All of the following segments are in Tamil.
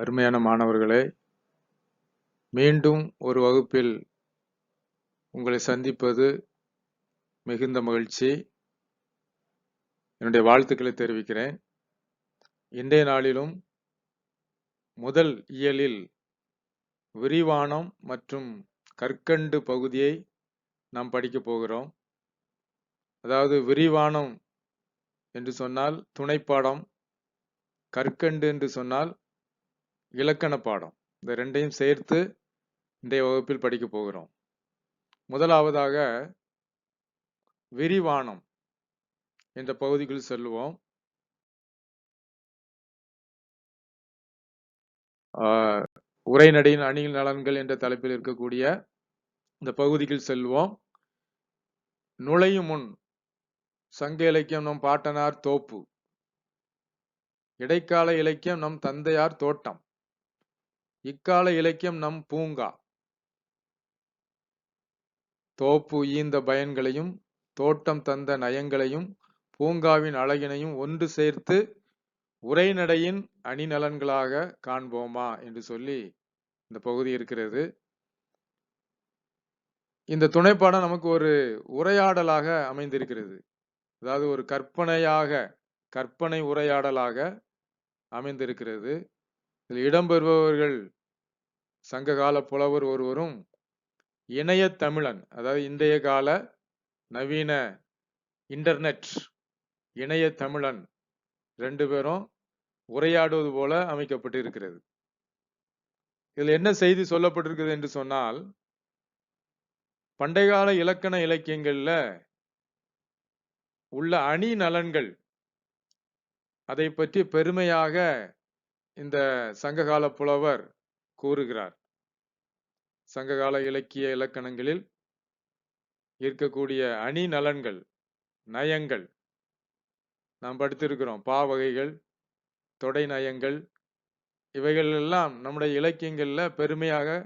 அருமையான மாணவர்களே, மீண்டும் ஒரு வகுப்பில் உங்களை சந்திப்பது மிகுந்த மகிழ்ச்சி. என்னுடைய வாழ்த்துக்களை தெரிவிக்கிறேன். இன்றைய நாளிலும் முதல் இயலில் விரிவானம் மற்றும் கற்கண்டு பகுதியை நாம் படிக்கப் போகிறோம். அதாவது விரிவானம் என்று சொன்னால் துணைப்பாடம், கற்கண்டு என்று சொன்னால் இலக்கண பாடம். இந்த ரெண்டையும் சேர்த்து இன்றைய வகுப்பில் படிக்கப் போகிறோம். முதலாவதாக விரிவானம் என்ற பகுதிக்குள் செல்வோம். உரைநடையின் அணியில் நலன்கள் என்ற தலைப்பில் இருக்கக்கூடிய இந்த பகுதிக்குள் செல்வோம். நுழையும் முன் சங்க இலக்கியம் நம் பாட்டனார் தோப்பு, இடைக்கால இலக்கியம் நம் தந்தையார் தோட்டம், இக்கால இலக்கியம் நம் பூங்கா. தோப்பு ஈந்த பயன்களையும் தோட்டம் தந்த நயங்களையும் பூங்காவின் அழகினையும் ஒன்று சேர்த்து உரைநடையின் அணிநலன்களாக காண்போமா என்று சொல்லி இந்த பகுதி இருக்கிறது. இந்த துணைப்பாடம் நமக்கு ஒரு உரையாடலாக அமைந்திருக்கிறது. அதாவது ஒரு கற்பனை உரையாடலாக அமைந்திருக்கிறது. இதில் இடம்பெறுபவர்கள் சங்ககால புலவர் ஒருவரும் இணைய தமிழன், அதாவது இன்றைய கால நவீன இன்டர்நெட் இணைய தமிழன், ரெண்டு பேரும் உரையாடுவது போல அமைக்கப்பட்டு இருக்கிறது. இதில் என்ன செய்தி சொல்லப்பட்டிருக்கிறது என்று சொன்னால், பண்டைய கால இலக்கண இலக்கியங்கள்ல உள்ள அணி நலன்கள், அதை பற்றி பெருமையாக இந்த சங்ககால புலவர் கூறுகிறார். சங்ககால இலக்கிய இலக்கணங்களில் இருக்கக்கூடிய அணி நலன்கள், நயங்கள் நாம் படித்திருக்கிறோம். பாவகைகள், தொடை நயங்கள், இவைகள் எல்லாம் நம்முடைய இலக்கியங்கள்ல பெருமையாக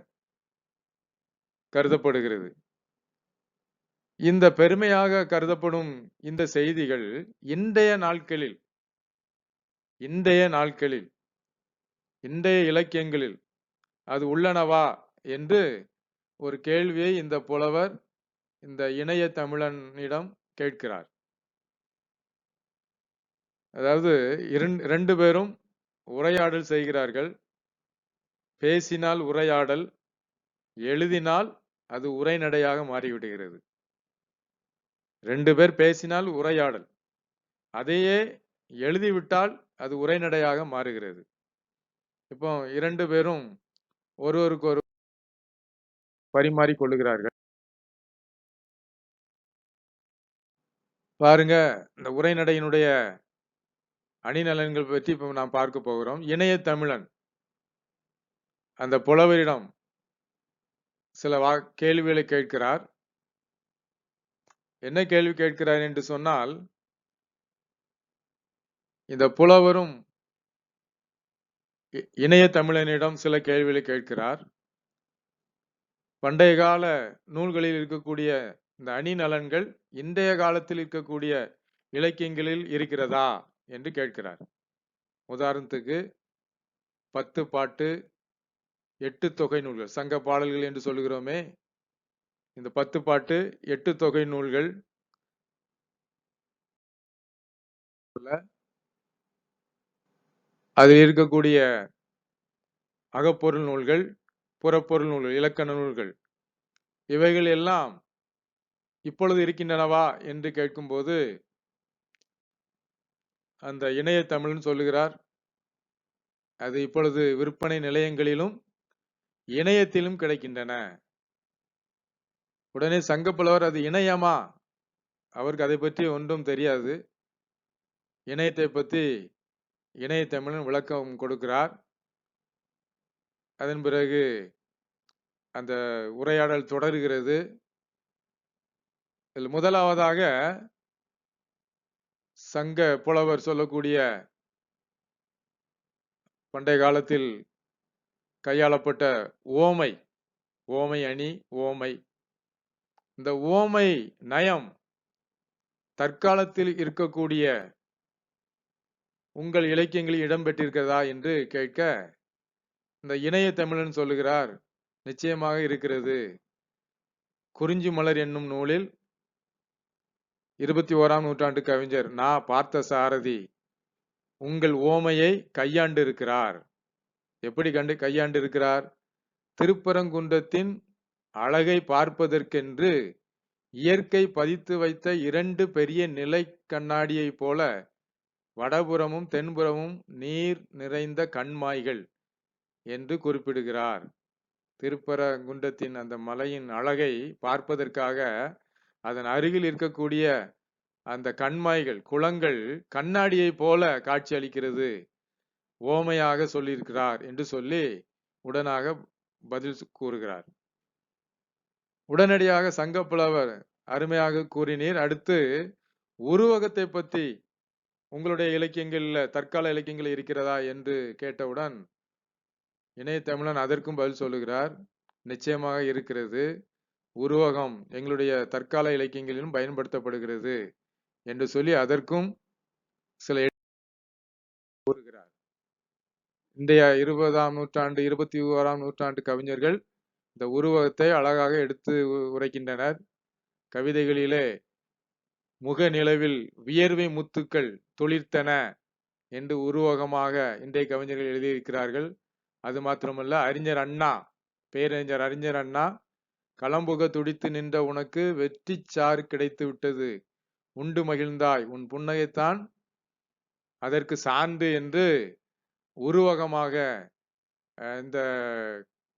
கருதப்படுகிறது. இந்த பெருமையாக கருதப்படும் இந்த செய்திகள் இன்றைய நாட்களில் இன்றைய இலக்கியங்களில் அது உள்ளனவா என்று ஒரு கேள்வியை இந்த புலவர் இந்த இணைய தமிழனிடம் கேட்கிறார். அதாவது ரெண்டு பேரும் உரையாடல் செய்கிறார்கள். பேசினால் உரையாடல், எழுதினால் அது உரைநடையாக மாறிவிடுகிறது. ரெண்டு பேர் பேசினால் உரையாடல், அதையே எழுதிவிட்டால் அது உரைநடையாக மாறுகிறது. இப்போ இரண்டு பேரும் ஒருவருக்கு ஒரு பரிமாறிக் கொள்ளுகிறார்கள். பாருங்க, இந்த உரைநடையினுடைய அணிநலன்கள் பற்றி இப்ப நாம் பார்க்க போகிறோம். இணைய தமிழன் அந்த புலவரிடம் சில கேள்விகளை கேட்கிறார். என்ன கேள்வி கேட்கிறார் என்று சொன்னால், இந்த புலவரும் இணைய தமிழனிடம் சில கேள்விகளை கேட்கிறார். பண்டைய கால நூல்களில் இருக்கக்கூடிய இந்த அணி நலன்கள் இன்றைய காலத்தில் இருக்கக்கூடிய இலக்கியங்களில் இருக்கிறதா என்று கேட்கிறார். உதாரணத்துக்கு 10 பாட்டு, 8 தொகை நூல்கள், சங்க பாடல்கள் என்று சொல்லுகிறோமே, இந்த 10 பாட்டு 8 தொகை நூல்கள் அதில் இருக்கக்கூடிய அகப்பொருள் நூல்கள், புறப்பொருள் நூல்கள், இலக்கண நூல்கள், இவைகள் எல்லாம் இப்பொழுது இருக்கின்றனவா என்று கேட்கும்போது அந்த இணைய தமிழன் சொல்லுகிறார், அது இப்பொழுது விற்பனை நிலையங்களிலும் இணையத்திலும் கிடைக்கின்றன. உடனே சங்க புலவர், அது இணையமா? அவருக்கு அதை பற்றி ஒன்றும் தெரியாது. இணையத்தை பற்றி இணைய தமிழன் விளக்கம் கொடுக்கிறார். அதன் பிறகு அந்த உரையாடல் தொடர்கிறது. இதில் முதலாவதாக சங்க புலவர் சொல்லக்கூடிய பண்டைய காலத்தில் கையாளப்பட்ட ஓமை அணி, ஓமை. இந்த ஓமை நயம் தற்காலத்தில் இருக்கக்கூடிய உங்கள் இலக்கியங்களில் இடம்பெற்றிருக்கிறதா என்று கேட்க, இந்த இணைய தமிழன் சொல்லுகிறார், நிச்சயமாக இருக்கிறது. குறிஞ்சி மலர் என்னும் நூலில் 21ஆம் நூற்றாண்டு கவிஞர் நா. பார்த்தசாரதி உங்கள் ஓமையை கையாண்டு இருக்கிறார். எப்படி கையாண்டு இருக்கிறார்? திருப்பரங்குன்றத்தின் அழகை பார்ப்பதற்கென்று இயற்கை பதித்து வைத்த 2 பெரிய நிலை கண்ணாடியை போல வடபுறமும் தென்புறமும் நீர் நிறைந்த கண்மாய்கள் என்று குறிப்பிடுகிறார். திருப்பரங்குன்றத்தின் அந்த மலையின் அழகை பார்ப்பதற்காக அதன் அருகில் இருக்கக்கூடிய அந்த கண்மாய்கள், குளங்கள் கண்ணாடியை போல காட்சி அளிக்கிறது, ஓமையாக சொல்லியிருக்கிறார் என்று சொல்லி உடனாக பதில் கூறுகிறார். உடனடியாக சங்கப்புலவர் அருமையாக கூறினீர். அடுத்து உருவகத்தை பற்றி உங்களுடைய இலக்கியங்கள்ல, தற்கால இலக்கியங்கள் இருக்கிறதா என்று கேட்டவுடன் இணைய தமிழன் அதற்கும் பதில் சொல்லுகிறார், நிச்சயமாக இருக்கிறது. உருவகம் எங்களுடைய தற்கால இலக்கியங்களிலும் பயன்படுத்தப்படுகிறது என்று சொல்லி அதற்கும் சில கூறுகிறார். இன்றைய 20ஆம் நூற்றாண்டு 21ஆம் நூற்றாண்டு கவிஞர்கள் இந்த உருவகத்தை அழகாக எடுத்து உரைக்கின்றனர். கவிதைகளிலே முக நிலவில் வியர்வை முத்துக்கள் துளிர்த்தன என்று உருவகமாக இன்றைய கவிஞர்கள் எழுதியிருக்கிறார்கள். அது மாத்திரமல்ல, அறிஞர் அண்ணா, பேரறிஞர் அறிஞர் அண்ணா, களம்புக துடித்து நின்ற உனக்கு வெற்றி சாறு கிடைத்து விட்டது, உண்டு மகிழ்ந்தாய், உன் புன்னகைத்தான் அதற்கு சான்று என்று உருவகமாக இந்த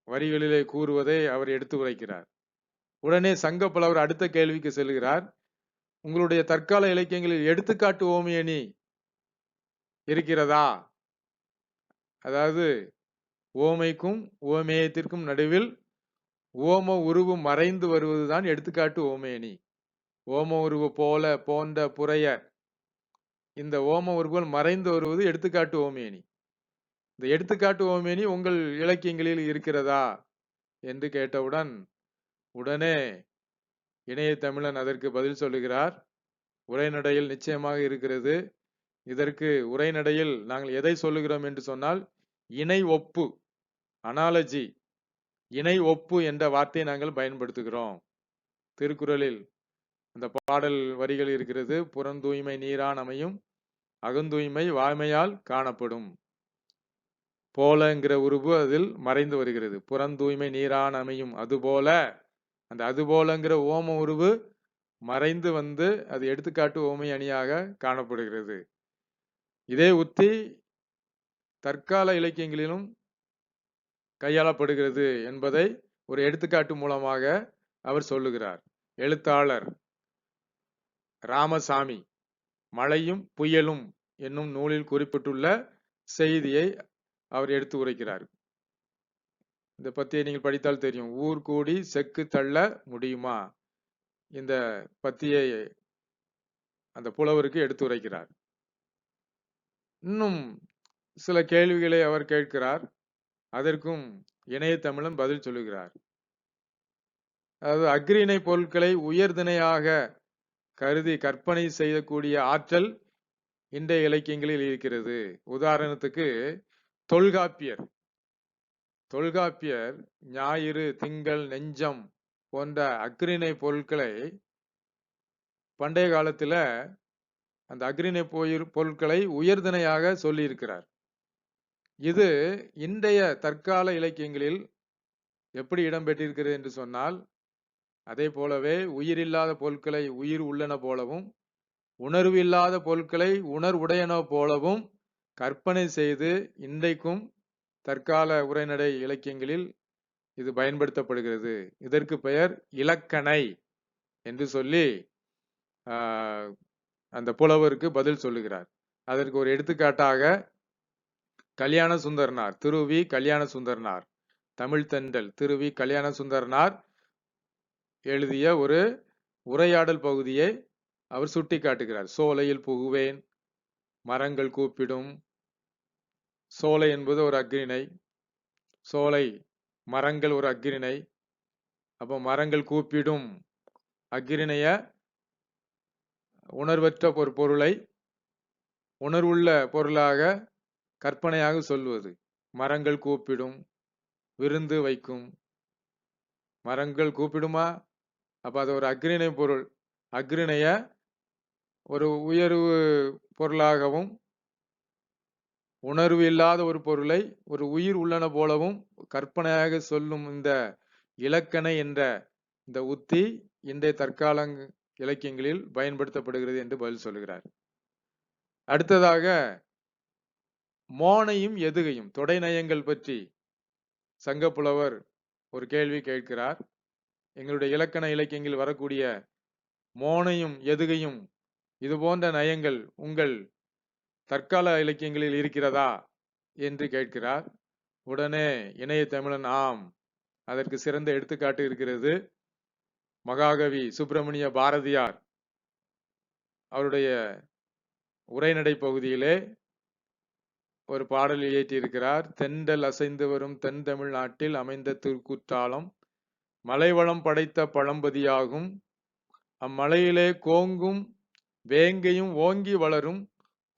வரிகளிலே கூறுவதை அவர் எடுத்து உரைக்கிறார். உடனே சங்க புலவர் அடுத்த கேள்விக்கு செல்கிறார். உங்களுடைய தற்கால இலக்கியங்களில் எடுத்துக்காட்டு ஓமையணி இருக்கிறதா? அதாவது ஓமைக்கும் ஓமேயத்திற்கும் நடுவில் ஓம உருவு மறைந்து வருவதுதான் எடுத்துக்காட்டு ஓமையணி. ஓம உருவு போல, போன்ற, புறைய, இந்த ஓம உருவுகள் மறைந்து வருவது எடுத்துக்காட்டு ஓமையணி. இந்த எடுத்துக்காட்டு ஓமையணி உங்கள் இலக்கியங்களில் இருக்கிறதா என்று கேட்டவுடன் உடனே இணைய தமிழன் அதற்கு பதில் சொல்லுகிறார், உரைநடையில் நிச்சயமாக இருக்கிறது. இதற்கு உரைநடையில் நாங்கள் எதை சொல்லுகிறோம் என்று சொன்னால், இணை ஒப்பு, அனாலஜி, இணை ஒப்பு என்ற வார்த்தையை நாங்கள் பயன்படுத்துகிறோம். திருக்குறளில் அந்த பாடல் வரிகள் இருக்கிறது, புறந்தூய்மை நீரான் அமையும், அகந்தூய்மை வாய்மையால் காணப்படும். போலங்கிற உருவு அதில் மறைந்து வருகிறது. புறந்தூய்மை நீரான் அமையும் அதுபோல, அந்த அதுபோலங்கிற ஓம உருவு மறைந்து வந்து அது எடுத்துக்காட்டு ஓமை அணியாக காணப்படுகிறது. இதே உத்தி தற்கால இலக்கியங்களிலும் கையாளப்படுகிறது என்பதை ஒரு எடுத்துக்காட்டு மூலமாக அவர் சொல்லுகிறார். எழுத்தாளர் ராமசாமி மழையும் புயலும் என்னும் நூலில் குறிப்பிட்டுள்ள செய்தியை அவர் எடுத்து உரைக்கிறார். இந்த பத்தியை நீங்கள் படித்தால் தெரியும். ஊர் கூடி செக்கு தள்ள முடியுமா? இந்த பத்தியை அந்த புலவருக்கு எடுத்து உரைக்கிறார். இன்னும் சில கேள்விகளை அவர் கேட்கிறார். அதற்கும் இணைய தமிழன் பதில் சொல்லுகிறார். அதாவது அக்ரிணை பொருட்களை உயர்திணையாக கருதி கற்பனை செய்யக்கூடிய ஆற்றல் இன்றைய இலக்கியங்களில் இருக்கிறது. உதாரணத்துக்கு தொல்காப்பியர் ஞாயிறு, திங்கள், நெஞ்சம் போன்ற அக்ரிணை பொருட்களை பண்டைய காலத்துல அந்த அக்ரிணை பொருட்களை உயர்திணையாக சொல்லி இருக்கிறார். இது இன்றைய தற்கால இலக்கியங்களில் எப்படி இடம்பெற்றிருக்கிறது என்று சொன்னால், அதே போலவே உயிரில்லாத பொருட்களை உயிர் உள்ளன போலவும், உணர்வு இல்லாத பொருட்களை உணர்வுடையன போலவும் கற்பனை செய்து இன்றைக்கும் தற்கால உரைநடை இலக்கியங்களில் இது பயன்படுத்தப்படுகிறது. இதற்கு பெயர் இலக்கணை என்று சொல்லி அந்த புலவருக்கு பதில் சொல்லுகிறார். அதற்கு ஒரு எடுத்துக்காட்டாக கல்யாண சுந்தரனார், திருவி கல்யாண சுந்தரனார், தமிழ் தென்றல் திருவி கல்யாண சுந்தரனார் எழுதிய ஒரு உரையாடல் பகுதியை அவர் சுட்டி காட்டுகிறார். சோலையில் புகுவேன், மரங்கள் கூப்பிடும். சோலை என்பது ஒரு அக்ரிணை, சோலை மரங்கள் ஒரு அக்ரிணை. அப்போ மரங்கள் கூப்பிடும் அக்ரிணைய உணர்வற்ற ஒரு பொருளை உணர்வுள்ள பொருளாக கற்பனையாக சொல்வது. மரங்கள் கூப்பிடும், விருந்து வைக்கும். மரங்கள் கூப்பிடுமா? அப்ப அது ஒரு அஃறிணை பொருள். அஃறிணைய ஒரு உயர்வு பொருளாகவும், உணர்வு இல்லாத ஒரு பொருளை ஒரு உயிர் உள்ளன போலவும் கற்பனையாக சொல்லும் இந்த இலக்கணை என்ற இந்த உத்தி இன்றைய தற்கால இலக்கியங்களில் பயன்படுத்தப்படுகிறது என்று பதில் சொல்கிறார். அடுத்ததாக மோனையும் எதுகையும் தொடை நயங்கள் பற்றி சங்கப்புலவர் ஒரு கேள்வி கேட்கிறார். எங்களுடைய இலக்கண இலக்கியங்களில் வரக்கூடிய மோனையும் எதுகையும் இது போன்ற நயங்கள் உங்கள் தற்கால இலக்கியங்களில் இருக்கிறதா என்று கேட்கிறார். உடனே இணைய தமிழன் ஆம், அதற்கு சிறந்த எடுத்துக்காட்டு இருக்கிறது. மகாகவி சுப்பிரமணிய பாரதியார் அவருடைய உரைநடை பகுதியிலே ஒரு பாடல் இயற்றியிருக்கிறார். தென்றல் அசைந்து வரும் தென் தமிழ்நாட்டில் அமைந்த திருக்குற்றாலம் மலைவளம் படைத்த பழம்பதியாகும். அம்மலையிலே கோங்கும் வேங்கையும் ஓங்கி வளரும்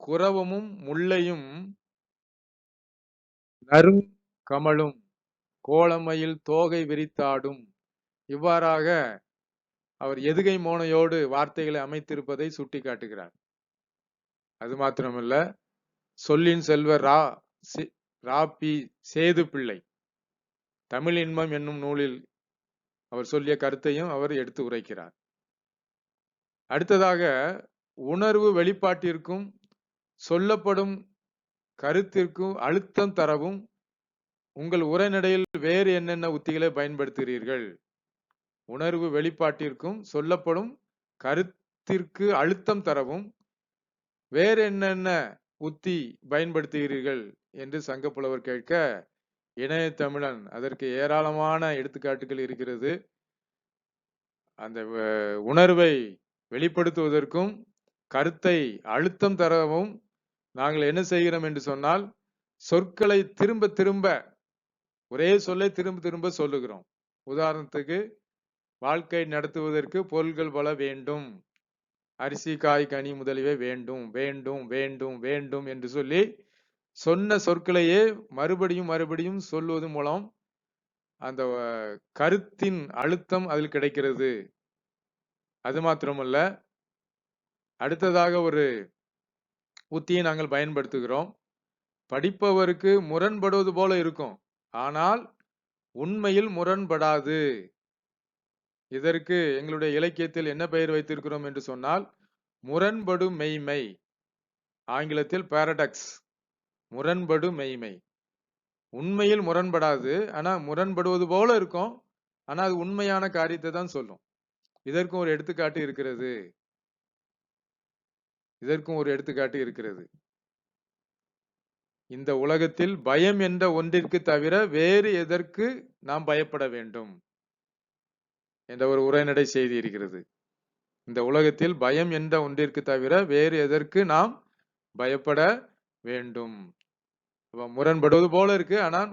குரவமும் முல்லையும் நறும் கமலும் கோலமையில் தோகை விரித்தாடும். இவ்வாறாக அவர் எதுகை மோனையோடு வார்த்தைகளை அமைத்திருப்பதை சுட்டி காட்டுகிறார். அது மாத்திரமல்ல, சொல்லின் செல்வர் ரா பி சேது பிள்ளை தமிழ் இன்பம் என்னும் நூலில் அவர் சொல்லிய கருத்தையும் அவர் எடுத்து உரைக்கிறார். அடுத்ததாக உணர்வு வெளிப்பாட்டிற்கும் சொல்லப்படும் கருத்திற்கும் அழுத்தம் தரவும் உங்கள் உரைநடையில் வேறு என்னென்ன உத்திகளை பயன்படுத்துகிறீர்கள்? உணர்வு வெளிப்பாட்டிற்கும் சொல்லப்படும் கருத்திற்கு அழுத்தம் தரவும் வேறு என்னென்ன உத்தி பயன்படுத்துகிறீர்கள் என்று சங்கப்புலவர் கேட்க, இணைய தமிழன் அதற்கு ஏராளமான எடுத்துக்காட்டுகள் இருக்கிறது. அந்த உணர்வை வெளிப்படுத்துவதற்கும் கருத்தை அழுத்தம் தரவும் நாங்கள் என்ன செய்கிறோம் என்று சொன்னால், சொற்களை திரும்ப திரும்ப ஒரே சொல்லை திரும்ப திரும்ப சொல்லுகிறோம். உதாரணத்துக்கு, வாழ்க்கை நடத்துவதற்கு பொருள்கள் பல வேண்டும், அரிசி காய் கனி முதலியவை வேண்டும் வேண்டும் வேண்டும் வேண்டும் என்று சொல்லி சொன்ன சொற்களையே மறுபடியும் மறுபடியும் சொல்வது மூலம் அந்த கருத்தின் அழுத்தம் அதில் கிடைக்கிறது. அது மாத்திரமல்ல, அடுத்ததாக ஒரு உத்தியை நாங்கள் பயன்படுத்துகிறோம். படிப்பவருக்கு முரண்படுவது போல இருக்கும், ஆனால் உண்மையில் முரண்படாது. இதற்கு எங்களுடைய இலக்கியத்தில் என்ன பெயர் வைத்திருக்கிறோம் என்று சொன்னால், முரண்படு மெய்மை, ஆங்கிலத்தில் பாரடாக்ஸ். முரண்படு மெய்மை, உண்மையில் முரண்படாது, ஆனா முரண்படுவது போல இருக்கும், ஆனா அது உண்மையான காரியத்தை தான் சொல்லும். இதற்கும் ஒரு எடுத்துக்காட்டு இருக்கிறது. இந்த உலகத்தில் பயம் என்ற ஒன்றிற்கு தவிர வேறு எதற்கு நாம் பயப்பட வேண்டும் என்ற ஒரு உரைநடை செய்தி இருக்கிறது. இந்த உலகத்தில் பயம் என்ற ஒன்றிற்கு தவிர வேறு எதற்கு நாம் பயப்பட வேண்டும்? முரண்படுவது போல இருக்கு, ஆனால்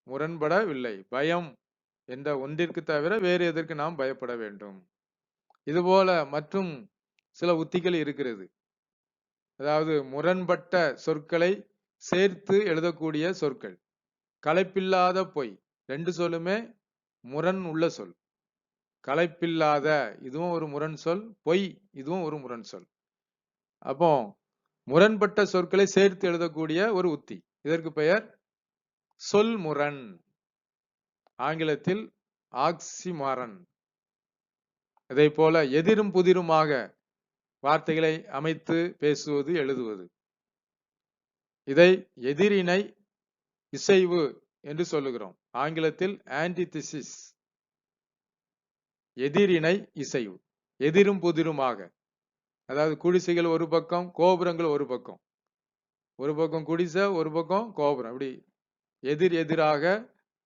முரண்படவில்லை. பயம் என்ற ஒன்றிற்கு தவிர வேறு எதற்கு நாம் பயப்பட வேண்டும்? இதுபோல மற்றும் சில உத்திகள் இருக்கிறது. அதாவது முரண்பட்ட சொற்களை சேர்த்து எழுதக்கூடிய சொற்கள். கலைப்பில்லாத பொய், ரெண்டு சொல்லுமே முரண் உள்ள சொல். கலைப்பில்லாத இதுவும் ஒரு முரண் சொல், பொய் இதுவும் ஒரு முரண் சொல். அப்போ முரண்பட்ட சொற்களை சேர்த்து எழுதக்கூடிய ஒரு உத்தி, இதற்கு பெயர் சொல் முரண், ஆங்கிலத்தில் ஆக்சிமாரன். இதே போல எதிரும் புதிருமாக வார்த்தைகளை அமைத்து பேசுவது, எழுதுவது, இதை எதிரிணை இசைவு என்று சொல்லுகிறோம். ஆங்கிலத்தில் ஆன்டிதிசிஸ். எதிரிணை இசைவு, எதிரும் புதிருமாக. அதாவது குடிசைகள் ஒரு பக்கம், கோபுரங்கள் ஒரு பக்கம். ஒரு பக்கம் குடிசை, ஒரு பக்கம் கோபுரம். அப்படி எதிர் எதிராக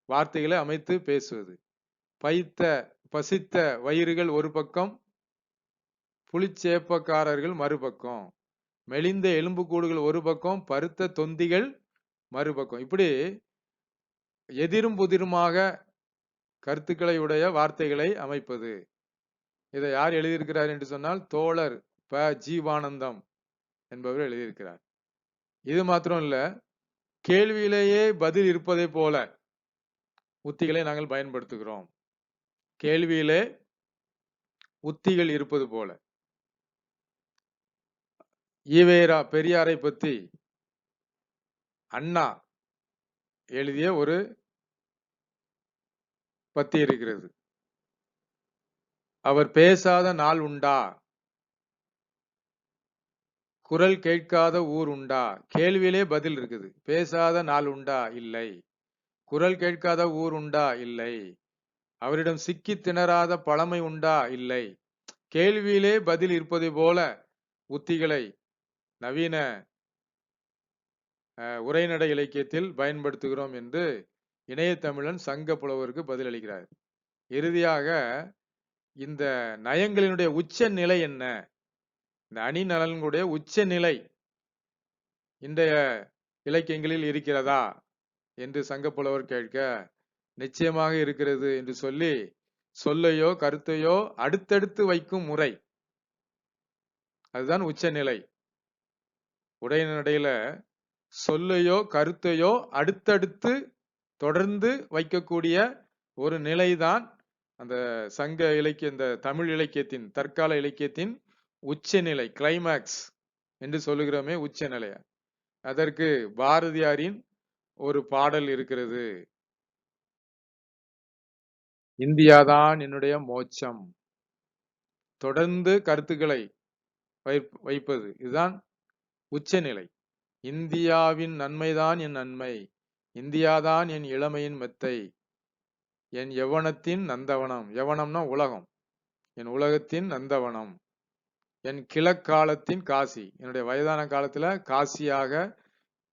வார்த்தைகளை அமைத்து பேசுவது. பசித்த வயிறுகள் ஒரு பக்கம், புலிச்சேப்பக்காரர்கள் மறுபக்கம், மெலிந்த எலும்புக்கூடுகள் ஒரு பக்கம், பருத்த தொந்திகள் மறுபக்கம். இப்படி எதிரும் புதிருமாக கருத்துக்களை உடைய வார்த்தைகளை அமைப்பது. இதை யார் எழுதியிருக்கிறார் என்று சொன்னால், தோழர் ப ஜீவானந்தம் என்பவர் எழுதியிருக்கிறார். இது மாத்திரம் இல்ல, கேள்வியிலேயே பதில் இருப்பதை போல உத்திகளை நாங்கள் பயன்படுத்துகிறோம். கேள்வியிலே உத்திகள் இருப்பது போல. ஈவேரா பெரியாரை பத்தி அண்ணா எழுதிய ஒரு பத்தி இருக்கிறது. அவர் பேசாத நாள் உண்டா, குரல் கேட்காத ஊர் உண்டா? கேள்வியிலே பதில் இருக்குது. பேசாத நாள் உண்டா? இல்லை. குரல் கேட்காத ஊர் உண்டா? இல்லை. அவரிடம் சிக்கி திணறாத பழமை உண்டா? இல்லை. கேள்வியிலே பதில் இருப்பதை போல உத்திகளை நவீன உரைநடை இலக்கியத்தில் பயன்படுத்துகிறோம் என்று இணையத்தமிழன் சங்க புலவருக்கு பதிலளிக்கிறார். இறுதியாக இந்த நயங்களினுடைய உச்ச நிலை என்ன, இந்த அணி நலன்களுடைய உச்ச நிலை இன்றைய இலக்கியங்களில் இருக்கிறதா என்று சங்க புலவர் கேட்க, நிச்சயமாக இருக்கிறது என்று சொல்லி சொல்லையோ கருத்தையோ அடுத்தடுத்து வைக்கும் முறை, அதுதான் உச்சநிலை. உரைநடையில சொல்லையோ கருத்தையோ அடுத்தடுத்து தொடர்ந்து வைக்கக்கூடிய ஒரு நிலைதான் அந்த சங்க இலக்கிய, இந்த தமிழ் இலக்கியத்தின், தற்கால இலக்கியத்தின் உச்சநிலை, கிளைமேக்ஸ் என்று சொல்லுகிறோமே, உச்சநிலை. அதற்கு பாரதியாரின் ஒரு பாடல் இருக்கிறது. இந்தியாதான் என்னுடைய மோட்சம். தொடர்ந்து கருத்துக்களை வைப்பது, இதுதான் உச்சநிலை. இந்தியாவின் நன்மைதான் என் நன்மை, இந்தியாதான் என் இளமையின் மெத்தை, என் யவனத்தின் நந்தவனம். யவனம்னா உலகம். என் உலகத்தின் நந்தவனம், என் கிழக்காலத்தின் காசி. என்னுடைய வயதான காலத்துல காசியாக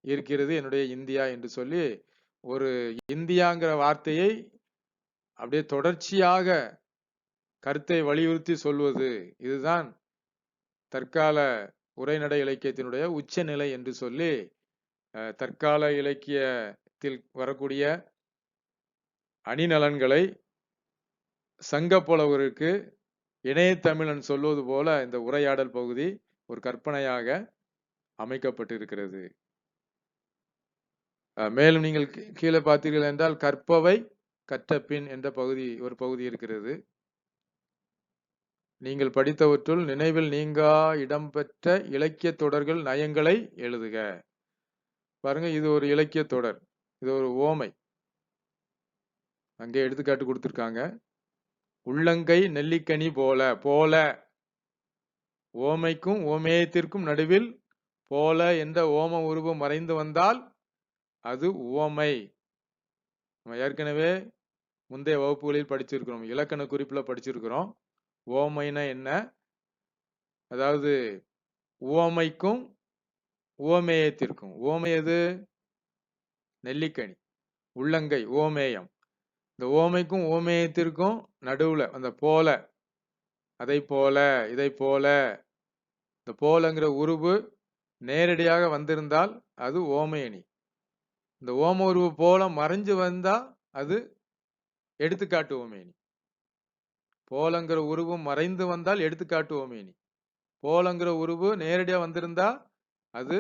இருக்கிறது என்னுடைய இந்தியா என்று சொல்லி ஒரு இந்தியாங்கிற வார்த்தையை அப்படியே தொடர்ச்சியாக கருத்தை வலியுறுத்தி சொல்வது, இதுதான் தற்கால உரைநடை இலக்கியத்தினுடைய உச்சநிலை என்று சொல்லி தற்கால இலக்கியத்தில் வரக்கூடிய அணிநலன்களை சங்க புலவருக்கு இணையத்தமிழன் சொல்வது போல இந்த உரையாடல் பகுதி ஒரு கற்பனையாக அமைக்கப்பட்டிருக்கிறது. மேலும் நீங்கள் கீழே பார்த்தீர்கள் என்றால் கற்பவை கற்றபின் என்ற பகுதி, ஒரு பகுதி இருக்கிறது. நீங்கள் படித்தவற்றுள் நினைவில் நீங்கா இடம்பெற்ற இலக்கிய தொடர்கள் நயங்களை எழுதுக. பாருங்க, இது ஒரு இலக்கிய தொடர், இது ஒரு ஓமை. அங்கே எடுத்துக்காட்டு கொடுத்திருக்காங்க. உள்ளங்கை நெல்லிக்கனி போல. போல ஓமைக்கும் ஓமேயத்திற்கும் நடுவில் போல என்ற ஓம உருவம் மறைந்து வந்தால் அது உவமை. நம்ம ஏற்கனவே முந்தைய வகுப்புகளில் படிச்சிருக்கிறோம், இலக்கண குறிப்புல படிச்சிருக்கிறோம். ஓமைனா என்ன, அதாவது உவமைக்கும் உவமேயத்திற்கும். உவமை எது? நெல்லிக்கனி. உள்ளங்கை ஓமேயம். இந்த ஓமைக்கும் ஓமேயத்திற்கும் நடுவுல அந்த போல, அதை போல, இதை போல, இந்த போலங்கிற உருவு நேரடியாக வந்திருந்தால் அது ஓமையணி. இந்த ஓம உருவு போல மறைஞ்சு வந்தா அது எடுத்துக்காட்டு ஓமையணி. போலங்கிற உருவு மறைந்து வந்தால் எடுத்துக்காட்டு ஓமையணி. போலங்கிற உருவு நேரடியா வந்திருந்தா அது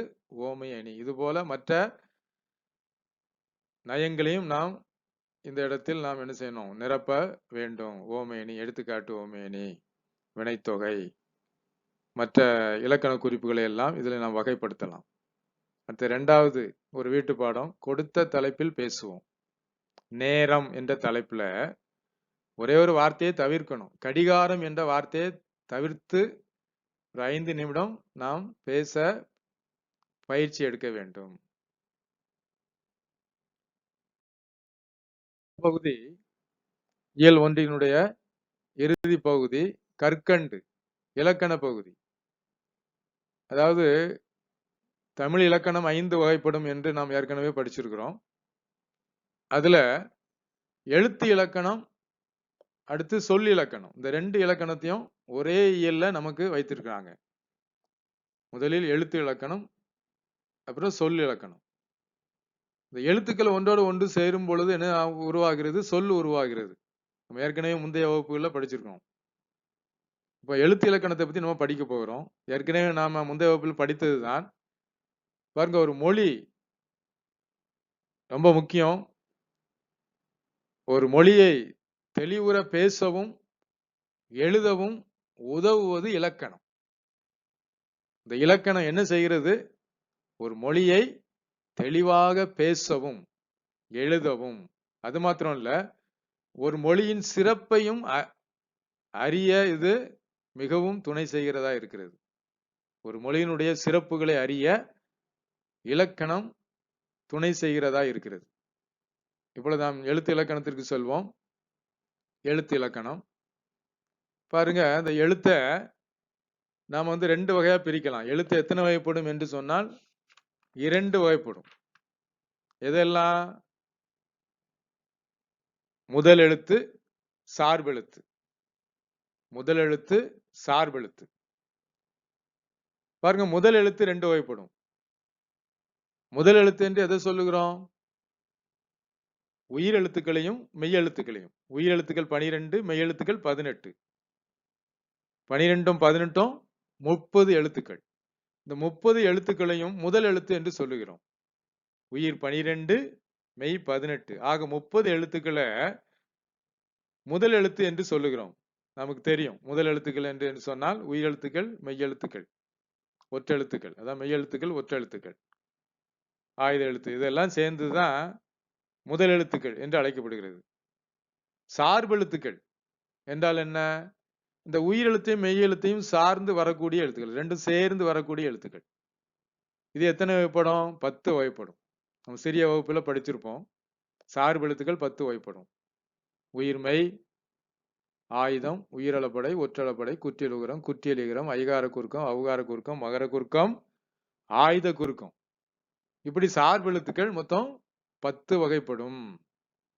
ஓமையணி. இது போல மற்ற நயங்களையும் நாம் இந்த இடத்தில் நாம் என்ன செய்யணும், நிரப்ப வேண்டும். ஓமையணி, எடுத்துக்காட்டு ஓமையணி, வினைத்தொகை, மற்ற இலக்கண குறிப்புகளை எல்லாம் இதில் நாம் வகைப்படுத்தலாம். அடுத்த இரண்டாவது ஒரு வீட்டு பாடம், கொடுத்த தலைப்பில் பேசுவோம். நேரம் என்ற தலைப்புல ஒரே ஒரு வார்த்தையை தவிர்க்கணும். கடிகாரம் என்ற வார்த்தையை தவிர்த்து ஒரு 5 நிமிடம் நாம் பேச பயிற்சி எடுக்க வேண்டும். பகுதி இயல் ஒன்றினுடைய இறுதி பகுதி கற்கண்டு இலக்கண பகுதி. அதாவது தமிழ் இலக்கணம் 5 வகைப்படும் என்று நாம் ஏற்கனவே படிச்சிருக்கிறோம். அதுல எழுத்து இலக்கணம், அடுத்து சொல் இலக்கணம், இந்த 2 இலக்கணத்தையும் ஒரே இயல்ல நமக்கு வைத்திருக்கிறாங்க. முதலில் எழுத்து இலக்கணம், அப்புறம் சொல் இலக்கணம். இந்த எழுத்துக்கள் ஒன்றோடு ஒன்று சேரும் பொழுது என்ன உருவாகிறது? சொல் உருவாகிறது. நம்ம ஏற்கனவே முந்தைய வகுப்புகளில் படிச்சிருக்கோம். இப்போ எழுத்து இலக்கணத்தை பத்தி நம்ம படிக்க போகிறோம். ஏற்கனவே நாம முந்தைய வகுப்பில் படித்ததுதான். பாருங்க, ஒரு மொழி ரொம்ப முக்கியம். ஒரு மொழியை தெளிவுற பேசவும் எழுதவும் உதவுவது இலக்கணம். இந்த இலக்கணம் என்ன செய்கிறது? ஒரு மொழியை தெளிவாக பேசவும் எழுதவும், அது மாத்திரம் இல்ல, ஒரு மொழியின் சிறப்பையும் அறிய இது மிகவும் துணை செய்கிறதா இருக்கிறது. ஒரு மொழியினுடைய சிறப்புகளை அறிய இலக்கணம் துணை செய்கிறதா இருக்கிறது. இப்பொழுது நாம் எழுத்து இலக்கணத்திற்கு செல்வோம். எழுத்து இலக்கணம் பாருங்க. அந்த எழுத்த நாம் வந்து 2 வகையா பிரிக்கலாம். எழுத்து எத்தனை வகைப்படும் என்று சொன்னால் 2 வகைப்படும். எதெல்லாம்? முதல் எழுத்து, சார்பெழுத்து. முதல் எழுத்து, சார்பெழுத்து. பாருங்க, முதல் எழுத்து 2 வகைப்படும். முதல் எழுத்து என்று எதை சொல்லுகிறோம்? உயிர் எழுத்துக்களையும் மெய் எழுத்துக்களையும். உயிர் எழுத்துக்கள் 12, மெய் எழுத்துக்கள் 18. 12ம் 18ம் 30 எழுத்துக்கள். இந்த 30 எழுத்துக்களையும் முதல் எழுத்து என்று சொல்லுகிறோம். உயிர் 12, மெய் 18 ஆக 30 எழுத்துக்களை முதல் எழுத்து என்று சொல்லுகிறோம். நமக்கு தெரியும் முதல் எழுத்துக்கள் என்று சொன்னால் உயிர் எழுத்துக்கள், மெய் எழுத்துக்கள், ஒற்றெழுத்துக்கள். அதான் மெய் எழுத்துக்கள், ஒற்றெழுத்துக்கள், ஆயுத எழுத்து, இதெல்லாம் சேர்ந்துதான் முதல் எழுத்துக்கள் என்று அழைக்கப்படுகிறது. சார்பெழுத்துக்கள் என்றால் என்ன? இந்த உயிரெழுத்தையும் மெய் எழுத்தையும் சார்ந்து வரக்கூடிய எழுத்துக்கள், ரெண்டும் சேர்ந்து வரக்கூடிய எழுத்துக்கள். இது எத்தனை வகைப்படும்? 10 வகைப்படும். நம்ம சிறிய வகுப்புல படிச்சிருப்போம். சார்பெழுத்துக்கள் 10 வகைப்படும். உயிர்மெய், ஆயுதம், உயிரளபடை, ஒற்றளபடை, குற்றியலுகரம், குற்றியலிகரம், ஐகார குறுக்கம், அவுகார குறுக்கம், மகர குறுக்கம், ஆயுத குறுக்கம். இப்படி சார்பெழுத்துக்கள் மொத்தம் 10 வகைப்படும்.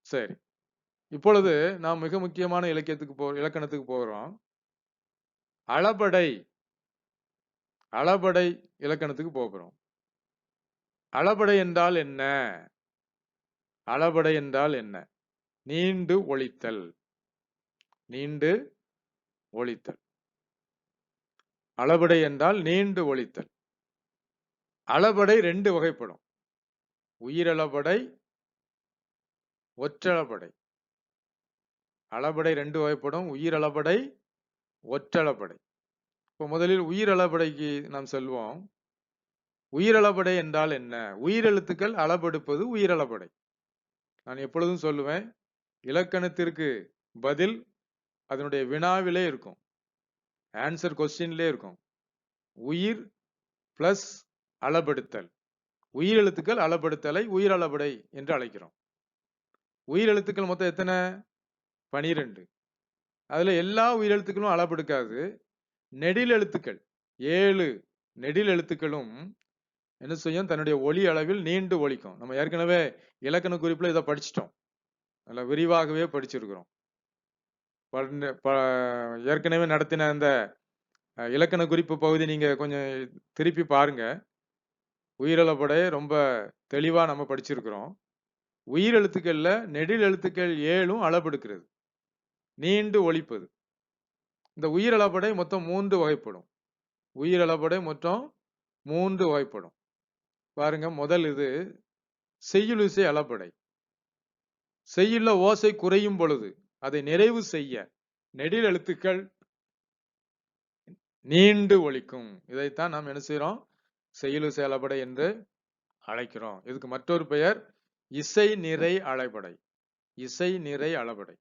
சரி, இப்பொழுது நாம் மிக முக்கியமான இலக்கணத்துக்கு போகிறோம். அளபடை அளபடை இலக்கணத்துக்கு போகிறோம். அளபடை என்றால் என்ன? அளபடை என்றால் என்ன? நீண்டு ஒலித்தல். நீண்டு ஒலித்தல். அளபடை என்றால் நீண்டு ஒலித்தல். அளபடை 2 வகைப்படும். உயிரளபடை, ஒற்றளபடை. அளபடை 2 வகைப்படும். உயிரளபடை, ஒற்றளபடை. இப்போ முதலில் உயிரளபடைக்கு நாம் செல்வோம். உயிரளபடை என்றால் என்ன? உயிரெழுத்துக்கள் அளபெடுப்பது உயிரளபடை. நான் எப்பொழுதும் சொல்லுவேன், இலக்கணத்திற்கு பதில் அதனுடைய வினாவிலே இருக்கும், ஆன்சர் கொஸ்டின்லே இருக்கும். உயிர் பிளஸ் அளபெடுத்தல். உயிரெழுத்துக்கள் அளபெடுத்தலை உயிரளபடை என்று அழைக்கிறோம். உயிரெழுத்துக்கள் மொத்தம் எத்தனை? 12. அதுல எல்லா உயிரெழுத்துக்களும் அளபெடுக்காது. நெடில் எழுத்துக்கள் 7 நெடில் எழுத்துக்களும் என்ன செய்யும்? தன்னுடைய ஒலி அளவில் நீண்டு ஒலிக்கும். நம்ம ஏற்கனவே இலக்கண குறிப்புல இதை படிச்சிட்டோம். அதில் விரிவாகவே படிச்சிருக்கிறோம். ஏற்கனவே நடத்தின அந்த இலக்கண குறிப்பு பகுதி நீங்க கொஞ்சம் திருப்பி பாருங்க. உயிரளபடை ரொம்ப தெளிவா நம்ம படிச்சிருக்கிறோம். உயிரெழுத்துக்கள்ல நெடில் எழுத்துக்கள் 7ம் அளபெடுக்கிறது, நீண்டு ஒலிப்பது. இந்த உயிரளபடை மொத்தம் 3 வகைப்படும். உயிரளபடை மொத்தம் 3 வகைப்படும். பாருங்க, முதல் இது செய்யுளிசை அளபடை. செய்யுள்ள ஓசை குறையும் பொழுது அதை நிறைவு செய்ய நெடில் எழுத்துக்கள் நீண்டு ஒலிக்கும். இதைத்தான் நாம் என்ன செய்யறோம்? செய்யுளிசை அளபடை என்று அழைக்கிறோம். இதுக்கு மற்றொரு பெயர் இசை நிறை அளபடை. இசை நிறை அளபடை.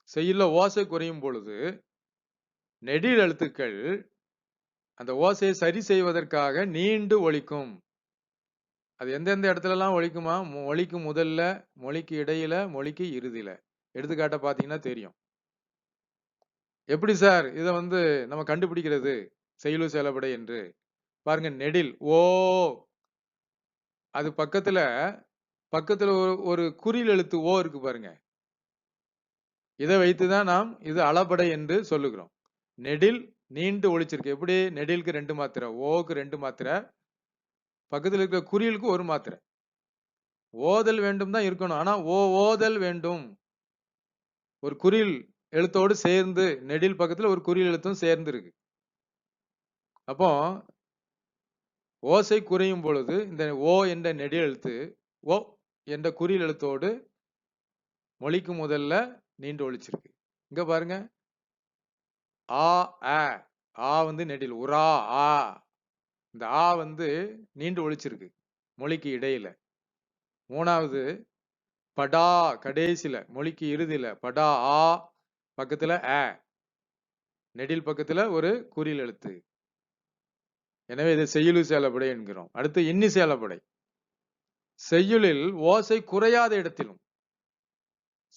செய்யுள்ள ஓசை குறையும் பொழுது நெடில் எழுத்துக்கள் அந்த ஓசையை சரி செய்வதற்காக நீண்டு ஒலிக்கும். அது எந்தெந்த இடத்துல எல்லாம் ஒலிக்குமா? மொழிக்கு முதல்ல, மொழிக்கு இடையில, மொழிக்கு இறுதியில. எடுத்துக்காட்ட பாத்தீங்கன்னா தெரியும். எப்படி சார் இதை வந்து நம்ம கண்டுபிடிக்கிறது செய்யுளிசை அளபடை என்று? பாருங்க, நெடில் ஓ, அது பக்கத்துல ஒரு குறில் எழுத்து ஓ இருக்கு பாருங்க. இதை வைத்துதான் நாம் இது அளபடை என்று சொல்லுகிறோம். நெடில் நீண்டு ஒலிச்சிருக்கு. எப்படி? நெடிலுக்கு 2 மாத்திரை, ஓக்கு 2 மாத்திரை, பக்கத்தில் இருக்கிற குறியலுக்கு 1 மாத்திரை. ஓதல் வேண்டும் தான் இருக்கணும். ஆனா ஓதல் வேண்டும். ஒரு குறில் எழுத்தோடு சேர்ந்து, நெடில் பக்கத்துல ஒரு குறில் எழுத்தும் சேர்ந்து இருக்கு. அப்போ ஓசை குறையும் பொழுது இந்த ஓ என்ற நெடில் எழுத்து ஓ என்ற குறில் எழுத்தோடு மொழிக்கு முதல்ல நீண்டு ஒழிச்சிருக்கு. இங்க பாருங்க, ஆ அ ஆ வந்து நெடில் உரா ஆ, இந்த ஆ வந்து நீண்டு ஒழிச்சிருக்கு மொழிக்கு இடையில. மூணாவது படா கடைசியில மொழிக்கு இறுதியில படா ஆ பக்கத்துல அ, நெடில் பக்கத்துல ஒரு குறில் எழுத்து. எனவே இதை செய்யுளி செயலப்படை என்கிறோம். அடுத்து இன்னி செயலப்படை. செய்யுளில் ஓசை குறையாத இடத்திலும்,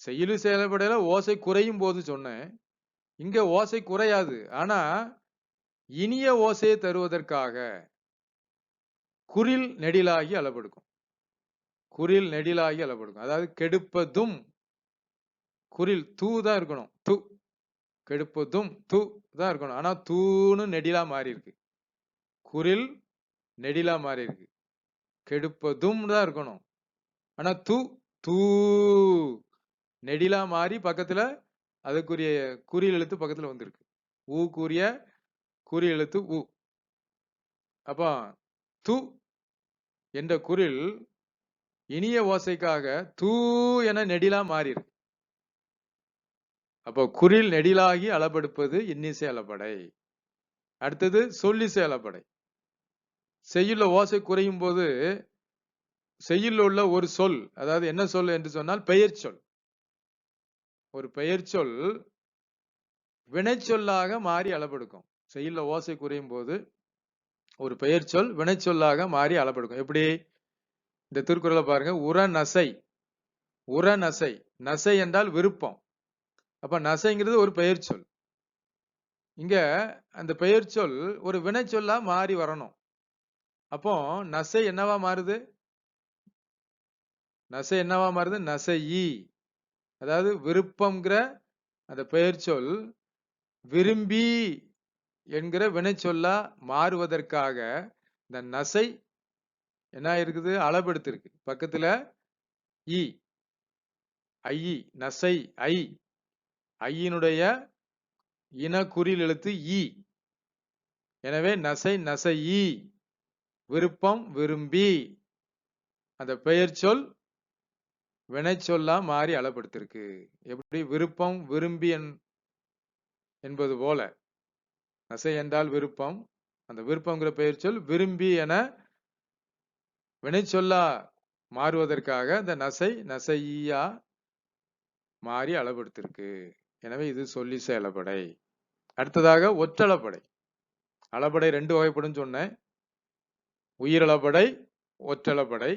செய்யுளி செயலப்படையில ஓசை குறையும் போது சொன்னேன், இங்க ஓசை குறையாது. ஆனா இனிய ஓசையை தருவதற்காக குறில் நெடிலாகி அளபெடுக்கும். குறில் நெடிலாகி அளபெடுக்கும். அதாவது கெடுப்பதும் குறில் தூ தான் இருக்கணும். து கெடுப்பதும் து தான் இருக்கணும். ஆனா தூன்னு நெடிலா மாறி இருக்கு. குறில் நெடிலா மாறி இருக்கு. கெடுப்பதும் தான் இருக்கணும். ஆனா தூ தூ நெடிலா மாறி பக்கத்துல அதுக்குரிய குறில் எழுத்து பக்கத்துல வந்திருக்கு. ஊ கூறிய குறி எழுத்து உ. அப்ப து என்ற குறில் இனிய ஓசைக்காக தூ என நெடிலா மாறி இருக்கு. அப்போ குறில் நெடிலாகி அளபெடுப்பது இன்னிசை அளபடை. அடுத்தது சொல்லிசை அளபடை. செய்யுள்ள ஓசை குறையும் போது செய்யுள்ள உள்ள ஒரு சொல், அதாவது என்ன சொல் என்று சொன்னால் பெயர் சொல். ஒரு பெயர் சொல் வினைச்சொல்லாக மாறி அளபெடுக்கும். செய்யுள்ள ஓசை குறையும் போது ஒரு பெயர் சொல் வினைச்சொல்லாக மாறி அளபெடுக்கும். எப்படி? இந்த திருக்குறளை பாருங்க. உரநசை, உரநசை, நசை என்றால் விருப்பம். அப்ப நசைங்கிறது ஒரு பெயர் சொல். இங்க அந்த பெயர் சொல் ஒரு வினைச்சொல்லா மாறி வரணும். அப்போ நசை என்னவா மாறுது? நசை என்னவா மாறுது? நசையி. அதாவது விருப்பம்ங்கிற அந்த பெயர் சொல் விரும்பி என்கிற வினைச்சொல்லா மாறுவதற்காக இந்த நசை என்ன இருக்குது? அளபெடுத்திருக்கு. பக்கத்துல இ, ஐ, நசை ஐ, ஐயினுடைய இன குறில் எழுத்து இ. எனவே நசை நசையி, விருப்பம் விரும்பி, அந்த பெயர் சொல் வினைச்சொல்லா மாறி அளபெடுத்திருக்கு. எப்படி? விருப்பம் விரும்பி என்பது போல நசை என்றால் விருப்பம், அந்த விருப்பம்ங்கிற பெயர் சொல் விரும்பி என வினைச்சொல்லா மாறுவதற்காக இந்த நசை நசையா மாறி அளபெடுத்திருக்கு. எனவே இது சொல்லிசை அளபடை. அடுத்ததாக ஒற்றளபடை. அளபடை 2 வகைப்படும் சொன்னேன். உயிரளபடை, ஒற்றளபடை.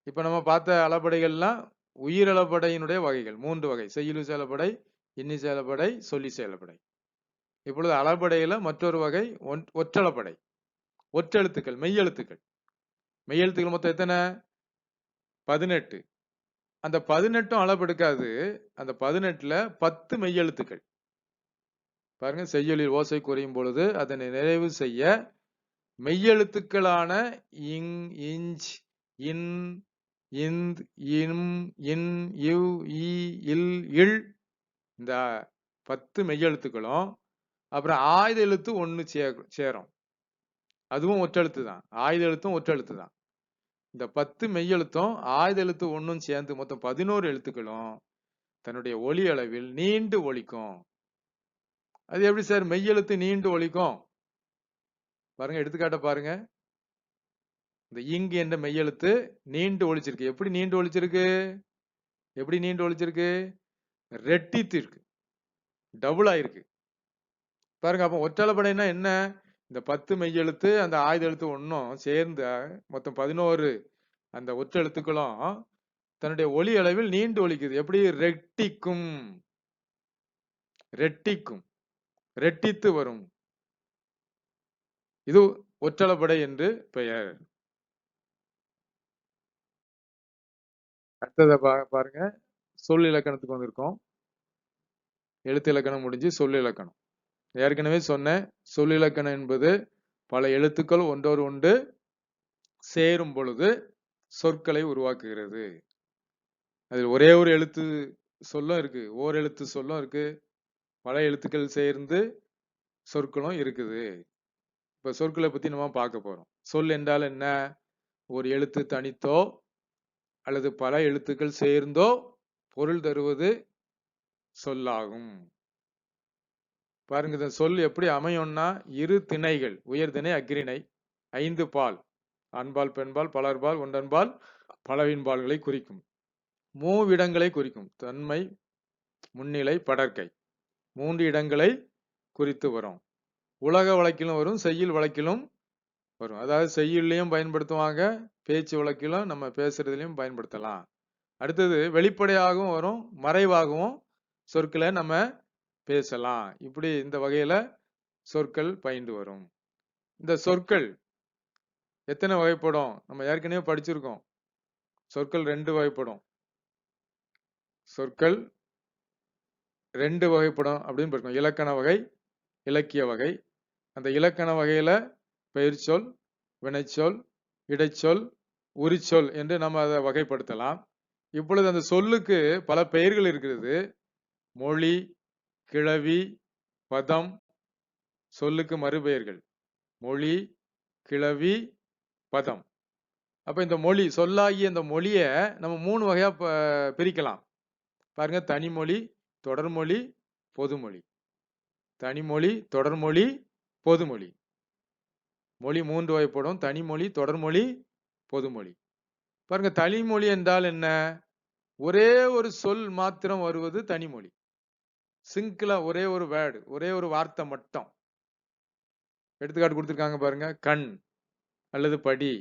இப்ப நம்ம பார்த்த அளபடைகள்லாம் உயிரளபடையினுடைய வகைகள் 3 வகை. செய்யுளி செயலபடை, இன்னி செயலபடை, சொல்லி செயலபடை. இப்பொழுது அளபடையில மற்றொரு வகை ஒற்றளபடை. ஒற்றெழுத்துக்கள், மெய்யெழுத்துக்கள். மெய்யெழுத்துக்கள் மொத்தம் எத்தனை? 18. அந்த 18ம் அளபெடுக்காது. அந்த 18ல 10 மெய்யெழுத்துக்கள். பாருங்க, செய்யுளில் ஓசை குறையும் பொழுது அதனை நிறைவு செய்ய மெய்யெழுத்துக்களான இங், இஞ்ச், இன், இந்த், இம், இன், இவ், ஈ, இல், இல், இந்த 10 மெய்யெழுத்துக்களும் அப்புறம் ஆயுத எழுத்து 1 சேரும். அதுவும் ஒற்றெழுத்து தான். ஆயுத எழுத்தும் ஒற்றெழுத்து தான். இந்த 10 மெய்யெழுத்தும் ஆயுத எழுத்து 1ம் சேர்ந்து மொத்தம் 11 எழுத்துக்களும் தன்னுடைய ஒலி அளவில் நீண்டு ஒலிக்கும். அது எப்படி சார் மெய்யெழுத்து நீண்டு ஒலிக்கும்? பாருங்க, எடுத்துக்காட்ட பாருங்க. இந்த இங்கு என்ற மெய்யெழுத்து நீண்டு ஒலிச்சிருக்கு. எப்படி நீண்டு ஒலிச்சிருக்கு? எப்படி நீண்டு ஒலிச்சிருக்கு? ரெட்டித்து இருக்கு, டபுள் ஆயிருக்கு. பாருங்க, அப்ப ஒற்றளபடைனா என்ன? இந்த 10 மெய்யெழுத்து அந்த ஆயுத எழுத்து 1ம் சேர்ந்து மொத்தம் 11 அந்த ஒற்றெழுத்துக்களும் தன்னுடைய ஒலி அளவில் நீண்டு ஒலிக்குது. எப்படி? ரெட்டிக்கும், ரெட்டிக்கும், ரெட்டித்து வரும். இது ஒற்றளபடை என்று பெயர். அடுத்தத பாருங்க, சொல் இலக்கணத்துக்கு வந்திருக்கோம். எழுத்து இலக்கணம் முடிஞ்சு சொல் இலக்கணம். ஏற்கனவே சொன்னேன், சொல் இலக்கணம் என்பது பல எழுத்துக்கள் ஒன்றோடு ஒன்று சேரும் பொழுது சொற்களை உருவாக்குகிறது. அதில் ஒரே ஒரு எழுத்து சொல்லும் இருக்கு, ஓர் எழுத்து சொல்லும் இருக்கு, பல எழுத்துக்கள் சேர்ந்து சொற்களும் இருக்குது. இப்ப சொற்களை பத்தி நம்ம பார்க்க போறோம். சொல் என்றால் என்ன? ஒரு எழுத்து தனித்தோ அல்லது பல எழுத்துக்கள் சேர்ந்தோ பொருள் தருவது சொல்லாகும். பாருங்க, இந்த சொல் எப்படி அமையும்னா, இரு திணைகள், உயர்திணை அஃறிணை, 5 பால், ஆண்பால் பெண்பால் பலர்பால் ஒன்றன்பால் பலவின்பால்களை குறிக்கும். மூவிடங்களை குறிக்கும். தன்மை, முன்னிலை, படர்க்கை 3 இடங்களை குறித்து வரும். உலக வழக்கிலும் வரும், செய்யுள் வழக்கிலும் வரும். அதாவது செய்யுள்ளையும் பயன்படுத்துவாங்க, பேச்சு வழக்கிலும் நம்ம பேசுறதுலயும் பயன்படுத்தலாம். அடுத்தது வெளிப்படையாகவும் வரும், மறைவாகவும் சொற்களை நம்ம பேசலாம். இப்படி இந்த வகையில சொற்கள் பயின்று வரும். இந்த சொற்கள் எத்தனை வகைப்படும்? நம்ம ஏற்கனவே படிச்சிருக்கோம். சொற்கள் 2 வகைப்படும். சொற்கள் 2 வகைப்படும் அப்படின்னு இருக்கும். இலக்கண வகை, இலக்கிய வகை. அந்த இலக்கண வகையில பெயர்ச்சொல், வினைச்சொல், இடைச்சொல், உரிச்சொல் என்று நம்ம அதை வகைப்படுத்தலாம். இப்பொழுது அந்த சொல்லுக்கு பல பெயர்கள் இருக்கிறது. மொழி, கிளவி, பதம், சொல்லுக்கு மறுபெயர்கள். மொழி, கிளவி, பதம். அப்ப இந்த மொழி, சொல்லாகிய இந்த மொழியை நம்ம 3 வகையா பிரிக்கலாம். பாருங்க, தனிமொழி, தொடர்மொழி, பொதுமொழி. தனிமொழி, தொடர்மொழி, பொதுமொழி. மொழி 3 வகைப்படும். தனிமொழி, தொடர்மொழி, பொதுமொழி. பாருங்க, தனிமொழி என்றால் என்ன? ஒரே ஒரு சொல் மாத்திரம் வருவது தனிமொழி. சிங்கிளா ஒரே ஒரு வேர்டு, ஒரே ஒரு வார்த்தை மட்டும். எடுத்துக்காட்டு கொடுத்திருக்காங்க பாருங்க. கண் அல்லது படி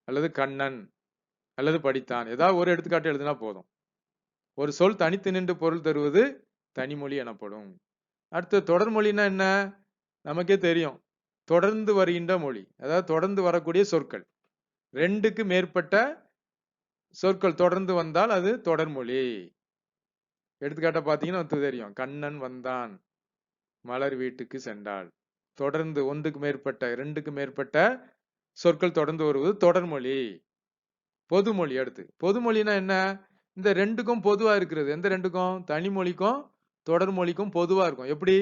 அல்லது கண்ணன் அல்லது படித்தான். ஏதாவது ஒரு எடுத்துக்காட்டு எழுதினா போதும். ஒரு சொல் தனித்து நின்று பொருள் தருவது தனிமொழி எனப்படும். அடுத்து தொடர்மொழின்னா என்ன? நமக்கே தெரியும். தொடர்ந்து வருகின்ற மொழி, அதாவது தொடர்ந்து வரக்கூடிய சொற்கள். 2க்கு மேற்பட்ட சொற்கள் தொடர்ந்து வந்தால் அது தொடர்மொழி. எடுத்துக்காட்ட பாத்தீங்கன்னா தெரியும். கண்ணன் வந்தான், மலர் வீட்டுக்கு சென்றாள். தொடர்ந்து 1க்கு மேற்பட்ட 2க்கு மேற்பட்ட சொற்கள் தொடர்ந்து வருவது தொடர்மொழி. பொதுமொழி. அடுத்து பொதுமொழினா என்ன? இந்த 2க்கும் பொதுவா இருக்கிறது. எந்த 2க்கும்? தனிமொழிக்கும் தொடர்மொழிக்கும் பொதுவா இருக்கும். எப்படி?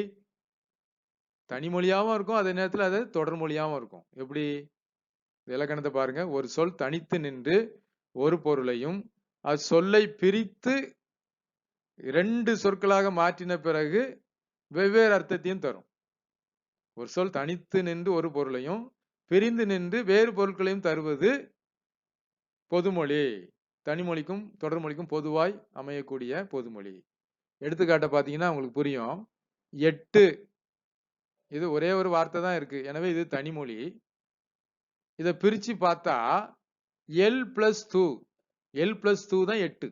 தனிமொழியாவும் இருக்கும், அதே நேரத்தில் அது தொடர்மொழியாவும் இருக்கும். எப்படி? இலக்கணத்தை பாருங்க. ஒரு சொல் தனித்து நின்று ஒரு பொருளையும் சொல்லை பிரித்து 2 சொற்களாக மாற்றின பிறகு வெவ்வேறு அர்த்தத்தையும் தரும். ஒரு சொல் தனித்து நின்று ஒரு பொருளையும் பிரிந்து நின்று வேறு பொருட்களையும் தருவது பொதுமொழி. தனிமொழிக்கும் தொடர்மொழிக்கும் பொதுவாய் அமையக்கூடிய பொதுமொழி. எடுத்துக்காட்ட பாத்தீங்கன்னா உங்களுக்கு புரியும். 8, இது ஒரே ஒரு வார்த்தை தான் இருக்கு. எனவே இது தனிமொழி. இதை பிரிச்சு பார்த்தா L+2, L+2 தான் 8.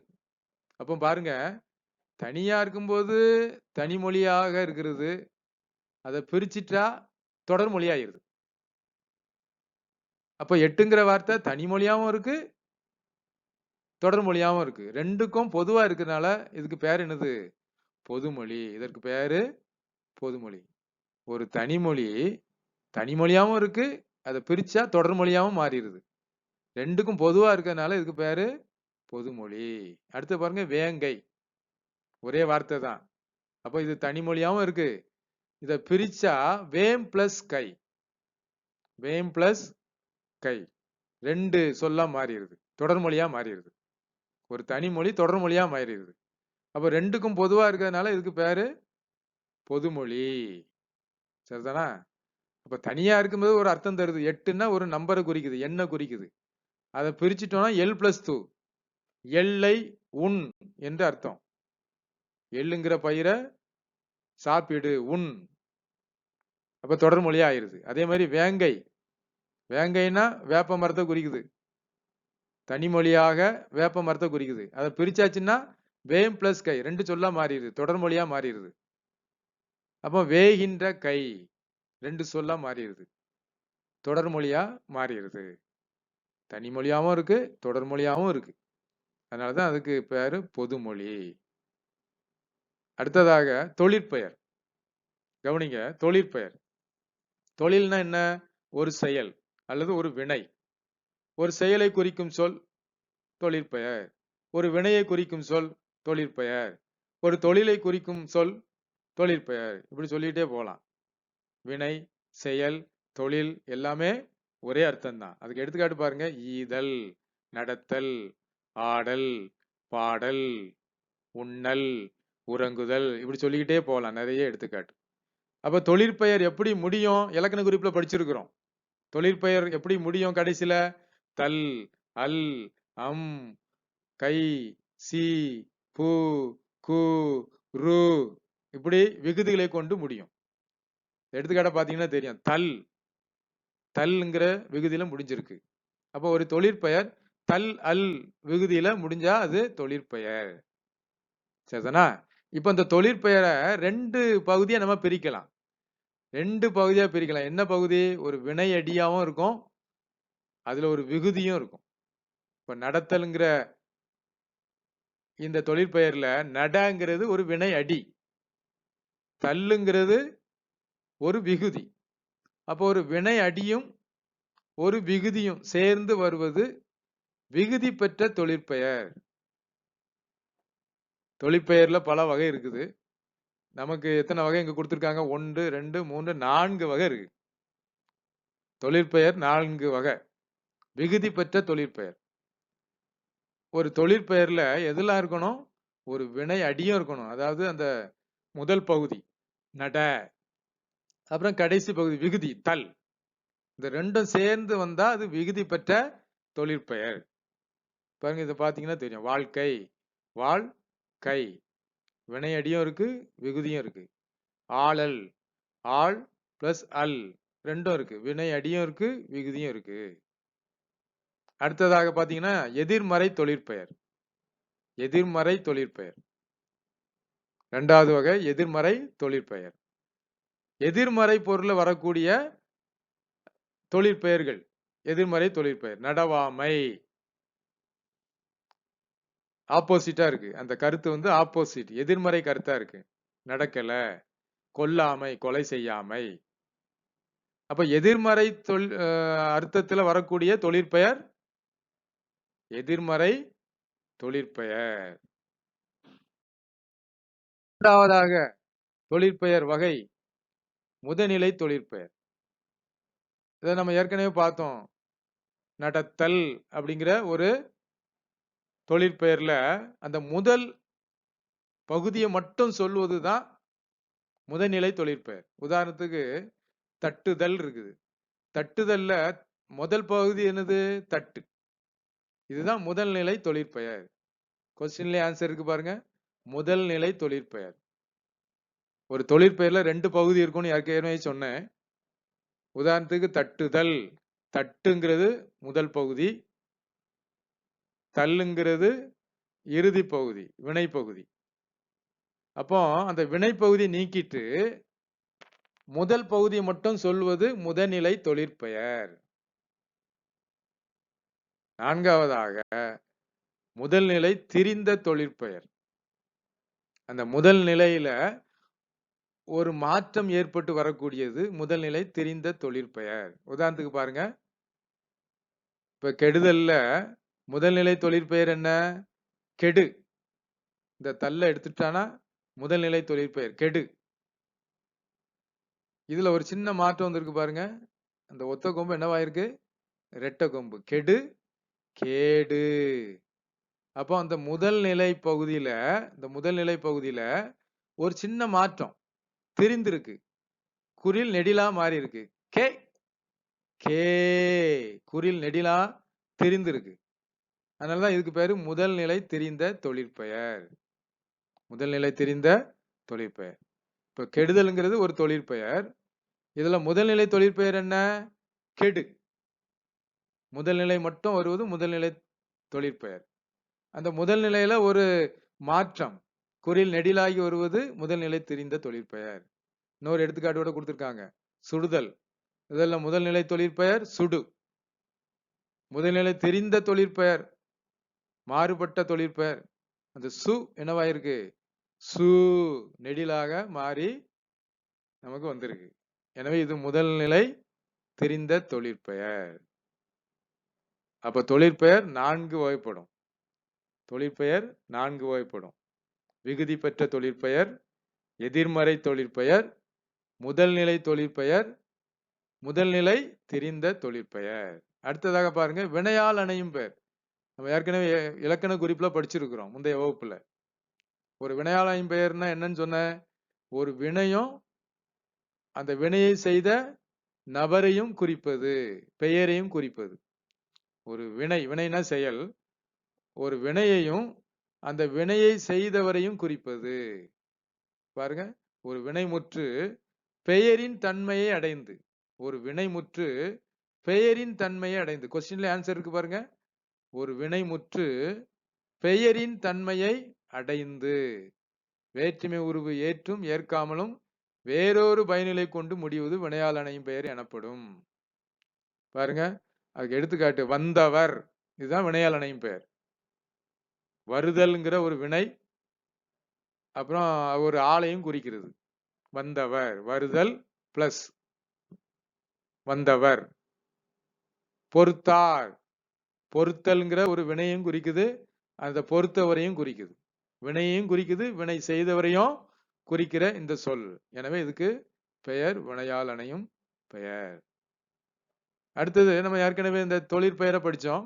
அப்போ பாருங்க, தனியா இருக்கும்போது தனிமொழியாக இருக்கிறது, அதை பிரிச்சுட்டா தொடர்மொழி ஆயிருது. அப்ப 8ங்கிற வார்த்தை தனிமொழியாவும் இருக்கு, தொடர்மொழியாவும் இருக்கு. 2க்கும் பொதுவா இருக்கிறதுனால இதுக்கு பேர் என்னது? பொதுமொழி. இதற்கு பேரு பொதுமொழி. ஒரு தனிமொழி தனிமொழியாவும் இருக்கு, அதை பிரிச்சா தொடர்மொழியாவும் மாறிடுது. 2க்கும் பொதுவா இருக்கிறதுனால இதுக்கு பேரு பொதுமொழி. அடுத்து பாருங்க, வேங்கை. ஒரே வார்த்தை தான். அப்ப இது தனிமொழியாவும் இருக்கு, இதை பிரிச்சா வேம் பிளஸ் கை. வேம் பிளஸ் கை 2 சொல்லா மாறிடுது, தொடர்மொழியா மாறிடுது. ஒரு தனிமொழி தொடர்மொழியா மாறிடுது. அப்ப 2க்கும் பொதுவா இருக்கிறதுனால இதுக்கு பேரு பொதுமொழி. சரிதானா? அப்ப தனியா இருக்கும்போது ஒரு அர்த்தம் தருது. 8ன்னா ஒரு நம்பரை குறிக்குது, எண்ணை குறிக்குது. அதை பிரிச்சுட்டோம்னா L+2, எல்லை உன் என்று அர்த்தம். எள்ளுங்கிற பயிரை சாப்பிடு, உன். அப்ப தொடர்மொழியா ஆயிருது. அதே மாதிரி வேங்கை. வேங்கைனா வேப்ப மரத்தை குறிக்குது, தனிமொழியாக வேப்ப மரத்தை குறிக்குது. அதை பிரிச்சாச்சுன்னா வேம் பிளஸ் கை 2 சொல்லா மாறிடுது, தொடர்மொழியா மாறிடுது. அப்போ வேகின்ற கை 2 சொல்லா மாறிடுது, தொடர்மொழியா மாறிடுது. தனிமொழியாவும் இருக்கு, தொடர்மொழியாவும் இருக்கு. அதனாலதான் அதுக்கு பேரு பொதுமொழி. அடுத்ததாக தொழிற்பெயர். கவனிங்க, தொழிற்பெயர். தொழில்னா என்ன? ஒரு செயல் அல்லது ஒரு வினை. ஒரு செயலை குறிக்கும் சொல் தொழிற்பெயர். ஒரு வினையை குறிக்கும் சொல் தொழிற்பெயர். ஒரு தொழிலை குறிக்கும் சொல் தொழிற்பெயர். இப்படி சொல்லிட்டே போகலாம். வினை, செயல், தொழில் எல்லாமே ஒரே அர்த்தம் தான். அதுக்கு எடுத்துக்காட்டு பாருங்க. ஈதல், நடத்தல், ஆடல், பாடல், உண்ணல், உறங்குதல், இப்படி சொல்லிக்கிட்டே போகலாம். நிறைய எடுத்துக்காட்டு. அப்ப தொழிற்பெயர் எப்படி முடியும்? இலக்கண குறிப்புல படிச்சிருக்கிறோம். தொழிற்பெயர் எப்படி முடியும் கடைசியில? தல், அல், அம், கை, சி, பு, கு, ரு, இப்படி விகுதிகளை கொண்டு முடியும். எடுத்துக்காட்ட பாத்தீங்கன்னா தெரியும். தல், தல்ங்கிற விகுதியில முடிஞ்சிருக்கு. அப்போ ஒரு தொழிற்பெயர் தல், அல் விகுதியில முடிஞ்சா அது தொழிற்பெயர். சரிதானா? இப்ப இந்த தொழிற்பெயரை 2 பகுதியா நம்ம பிரிக்கலாம். 2 பகுதியா பிரிக்கலாம். என்ன பகுதி? ஒரு வினை அடியாவும் இருக்கும், அதுல ஒரு விகுதியும் இருக்கும். இப்ப நடத்தல்ங்கிற இந்த தொழிற்பெயர்ல நடங்கிறது ஒரு வினை அடி, தள்ளுங்கிறது ஒரு விகுதி. அப்போ ஒரு வினை அடியும் ஒரு விகுதியும் சேர்ந்து வருவது விகுதி பெற்ற தொழிற்பெயர். தொழிற்பெயர்ல பல வகை இருக்குது. நமக்கு எத்தனை வகை இங்க கொடுத்திருக்காங்க? 1, 2, 3, 4 வகை இருக்கு. தொழிற்பெயர் 4 வகை. விகுதி பெற்ற தொழிற்பெயர். ஒரு தொழிற்பெயர்ல எதெல்லாம் இருக்கணும்? ஒரு வினை அடியும் இருக்கணும். அதாவது அந்த முதல் பகுதி நட, அப்புறம் கடைசி பகுதி விகுதி தல். இந்த ரெண்டும் சேர்ந்து வந்தா அது விகுதி பெற்ற தொழிற்பெயர். பாருங்க, இதை பாத்தீங்கன்னா தெரியும். வாழ்க்கை, வாழ், கை, வினை அடியும் இருக்கு, விகுதியும் இருக்கு. ஆளல், ஆள் பிளஸ் அல் ரெண்டும் இருக்கு. வினை அடியும் இருக்கு, விகுதியும் இருக்கு. அடுத்ததாக பாத்தீங்கன்னா எதிர்மறை தொழிற்பெயர். எதிர்மறை தொழிற்பெயர் 2வது வகை எதிர்மறை தொழிற்பெயர். எதிர்மறை பொருள்ல வரக்கூடிய தொழிற்பெயர்கள் எதிர்மறை தொழிற்பெயர். நடவாமை ஆப்போசிட்டா இருக்கு. அந்த கருத்து வந்து ஆப்போசிட், எதிர்மறை கருத்தா இருக்கு. நடக்கல. கொல்லாமை, கொலை செய்யாமை. அப்ப எதிர்மறை அர்த்தத்துல வரக்கூடிய தொழிற்பெயர் எதிர்மறை தொழிற்பெயர். இரண்டாவதாக தொழிற்பெயர் வகை முதநிலை தொழிற்பெயர். இதை நம்ம ஏற்கனவே பார்த்தோம். நடத்தல் அப்படிங்கிற ஒரு தொழிற்பெயர்ல அந்த முதல் பகுதியை மட்டும் சொல்வதுதான் முதல்நிலை தொழிற்பெயர். உதாரணத்துக்கு தட்டுதல் இருக்குது. தட்டுதல்ல முதல் பகுதி என்னது? தட்டு. இதுதான் முதல்நிலை தொழிற்பெயர். கொஸ்டின்ல ஆன்சர் இருக்கு பாருங்க. முதல்நிலை தொழிற்பெயர். ஒரு தொழிற்பெயர்ல 2 பகுதி இருக்கும்னு ஏற்கனவே சொன்னேன். உதாரணத்துக்கு தட்டுதல், தட்டுங்கிறது முதல் பகுதி, தள்ளுங்கிறது இறுதி பகுதி, வினை பகுதி. அப்போ அந்த வினை பகுதி நீக்கிட்டு முதல் பகுதியை மட்டும் சொல்வது முதல்நிலை தொழிற்பெயர். 4வதாக முதல்நிலை திரிந்த தொழிற்பெயர். அந்த முதல் நிலையில ஒரு மாற்றம் ஏற்பட்டு வரக்கூடியது முதல்நிலை திரிந்த தொழிற்பெயர். உதாரணத்துக்கு பாருங்க. இப்ப கெடுதல்ல முதல்நிலை தொழிற்பெயர் என்ன? கெடு. இந்த தள்ள எடுத்துட்டானா முதல்நிலை தொழிற்பெயர் கெடு. இதுல ஒரு சின்ன மாற்றம் வந்திருக்கு பாருங்க. அந்த ஒத்த கொம்பு என்னவாயிருக்கு? ரெட்டை கொம்பு. கெடு, கேடு. அப்போ அந்த முதல்நிலை பகுதியில ஒரு சின்ன மாற்றம் தெரிந்திருக்கு. குறில் நெடிலா மாறி இருக்கு. கே, கே, குறில் நெடிலா தெரிந்திருக்கு. அதனாலதான் இதுக்கு பேரு முதல்நிலை தெரிந்த தொழிற்பெயர். முதல்நிலை தெரிந்த தொழிற்பெயர். இப்ப கெடுதல்ங்கிறது ஒரு தொழிற்பெயர். இதுல முதல்நிலை தொழிற்பெயர் என்ன? கெடு. முதல்நிலை மட்டும் வருவது முதல்நிலை தொழிற்பெயர். அந்த முதல்நிலையில ஒரு மாற்றம் குறில் நெடிலாகி வருவது முதல்நிலை தெரிந்த தொழிற்பெயர். இன்னொரு எடுத்துக்காட்டோட கொடுத்திருக்காங்க. சுடுதல். இதெல்லாம் முதல்நிலை தொழிற்பெயர் சுடு. முதல்நிலை தெரிந்த தொழிற்பெயர் மாறுபட்ட தொழிற்பெயர். அந்த சு என்னவாயிருக்கு? சு நெடிலாக மாறி நமக்கு வந்திருக்கு. எனவே இது முதல்நிலை தெரிந்த தொழிற்பெயர். அப்ப தொழிற்பெயர் 4 வகைப்படும். தொழிற்பெயர் 4 வகைப்படும். விகுதி பெற்ற தொழிற்பெயர், எதிர்மறை தொழிற்பெயர், முதல்நிலை தொழிற்பெயர், முதல்நிலை தெரிந்த தொழிற்பெயர். அடுத்ததாக பாருங்க, வினையால் அணையும் பெயர். நம்ம ஏற்கனவே இலக்கண குறிப்புல படிச்சிருக்கிறோம் முந்தைய வகுப்புல. ஒரு வினையாளரின் பெயர்னா என்னன்னு சொன்ன, ஒரு வினையும் அந்த வினையை செய்த நபரையும் குறிப்பது, பெயரையும் குறிப்பது. ஒரு வினைனா செயல், ஒரு வினையையும் அந்த வினையை செய்தவரையும் குறிப்பது. பாருங்க, ஒரு வினைமுற்று பெயரின் தன்மையை அடைந்து, ஒரு வினைமுற்று பெயரின் தன்மையை அடைந்து. கொஸ்டின்ல ஆன்சர் இருக்கு பாருங்க. ஒரு வினைமுற்று பெயரின் தன்மையை அடைந்து, வேற்றுமை உருவு ஏற்றும் ஏற்காமலும் வேறொரு பயனிலை கொண்டு முடிவது வினையால் அணையும் பெயர் எனப்படும். பாருங்க, அதுக்கு எடுத்துக்காட்டு வந்தவர், இதுதான் வினையால் அணையும் பெயர். வருதல்ங்கிற ஒரு வினை, அப்புறம் ஒரு ஆளையும் குறிக்கிறது. வந்தவர், வருதல் பிளஸ் வந்தவர். பொறுத்தார், பொறுத்தல்ங்கிற ஒரு வினையும் குறிக்குது, அந்த பொறுத்தவரையும் குறிக்குது. வினையையும் குறிக்குது, வினை செய்தவரையும் குறிக்கிற இந்த சொல். எனவே இதுக்கு பெயர் வினையால் அணையும் பெயர். அடுத்தது நம்ம ஏற்கனவே இந்த தொழிற்பெயரை படிச்சோம்.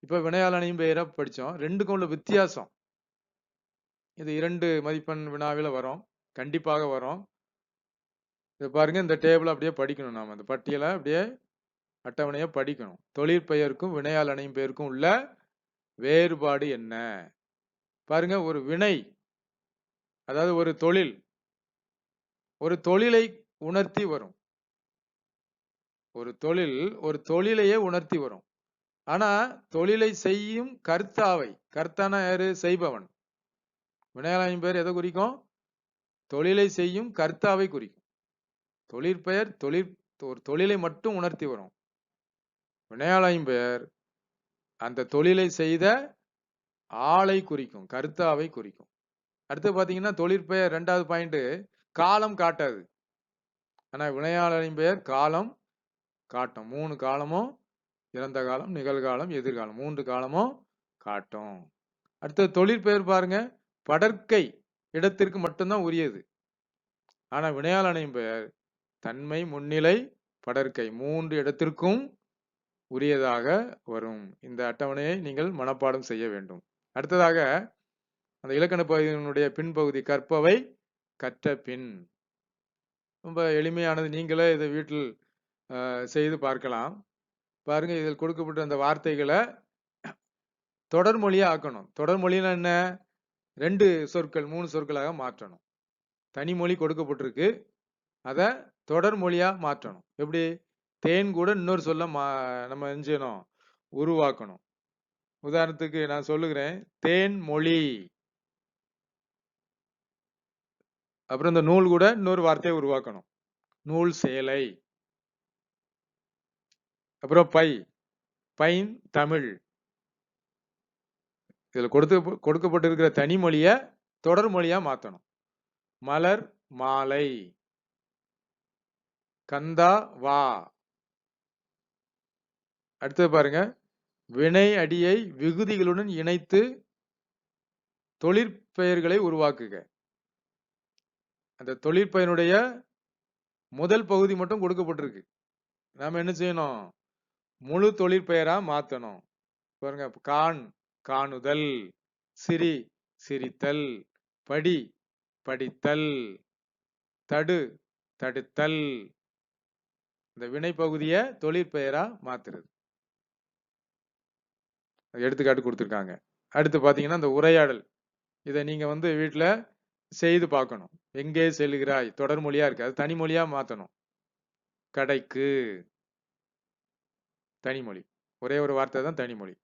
இப்ப வினையால் அணையும் பெயரை படிச்சோம். ரெண்டுக்கும் உள்ள வித்தியாசம். இது 2 மதிப்பெண் வினாவில வரும், கண்டிப்பாக வரும். இது பாருங்க, இந்த டேபிள் அப்படியே படிக்கணும். நாம இந்த பட்டியலை அப்படியே அட்டவணையை படிக்கணும். தொழிற்பெயருக்கும் வினையால் அணையும் பெயருக்கும் உள்ள வேறுபாடு என்ன? பாருங்க, ஒரு வினை, அதாவது ஒரு தொழில், ஒரு தொழிலை உணர்த்தி வரும். ஒரு தொழில் ஒரு தொழிலையே உணர்த்தி வரும். ஆனா தொழிலை செய்யும் கர்த்தாவை, கர்த்தானா யாரு? செய்பவன். வினையால் அணையும் பெயர் எதை குறிக்கும்? தொழிலை செய்யும் கர்த்தாவை குறிக்கும். தொழிற்பெயர் ஒரு தொழிலை மட்டும் உணர்த்தி வரும். வினையால் அணையும் பெயர் அந்த தொழிலை செய்த ஆளை குறிக்கும், கர்த்தாவை குறிக்கும். அடுத்து பாத்தீங்கன்னா, தொழிற்பெயர் 2வது பாயிண்ட் காலம் காட்டாது. ஆனா வினையால் அணையும் பெயர் காலம் காட்டும். 3 காலமும், இறந்த காலம், நிகழ்காலம், எதிர்காலம், 3 காலமும் காட்டும். அடுத்தது தொழிற்பெயர் பாருங்க, படற்கை இடத்திற்கு மட்டும்தான் உரியது. ஆனா வினையால் அணையும் பெயர் தன்மை, முன்னிலை, படற்கை 3 இடத்திற்கும் உரியதாக வரும். இந்த அட்டவணையை நீங்கள் மனப்பாடம் செய்ய வேண்டும். அடுத்ததாக அந்த இலக்கண பகுதியினுடைய பின்பகுதி, கற்பவை கற்ற பின். ரொம்ப எளிமையானது, நீங்களே இதை வீட்டில் செய்து பார்க்கலாம். பாருங்க, இதில் கொடுக்கப்பட்ட அந்த வார்த்தைகளை தொடர்மொழியா ஆக்கணும். தொடர்மொழினா என்ன? 2 சொற்கள் 3 சொற்களாக மாற்றணும். தனிமொழி கொடுக்கப்பட்டிருக்கு, அத தொடர்மொழியா மாற்றணும். எப்படி? தேன் கூட இன்னொரு சொல்ல நம்ம என்ன செய்யணும்? உருவாக்கணும். உதாரணத்துக்கு நான் சொல்லுகிறேன், தேன் மொழி. அப்புறம் இந்த நூல் கூட இன்னொரு வார்த்தையை உருவாக்கணும். நூல் சேலை. அப்புறம் பை, பைன் தமிழ். இதுல கொடுக்கப்பட்டிருக்கிற தனிமொழிய தொடர்மொழியா மாத்தணும். மலர் மாலை. கந்தா வா. அடுத்தது பாருங்க, வினை அடியை விகுதிகளுடன் இணைத்து தொழிற்பெயர்களை உருவாக்குக. அந்த தொழிற்பெயருடைய முதல் பகுதி மட்டும் கொடுக்கப்பட்டிருக்கு. நாம என்ன செய்யணும்? முழு தொழிற்பெயரா மாத்தணும். பாருங்க, கான் காணுதல், சிரி சிரித்தல், படி படித்தல், தடு தடுத்தல். இந்த வினை பகுதியை தொழிற்பெயரா மாத்துறது. எடுத்துக்காட்டு கொடுத்திருக்காங்க. அடுத்து பாத்தீங்கன்னா, இந்த உரையாடல், இதை நீங்க வந்து வீட்டுல செய்து பார்க்கணும். எங்கே செல்கிறாய் தொடர்மொழியா இருக்கு, அது தனிமொழியா மாத்தணும். கடைக்கு, தனிமொழி, ஒரே ஒரு வார்த்தை தான் தனிமொழி.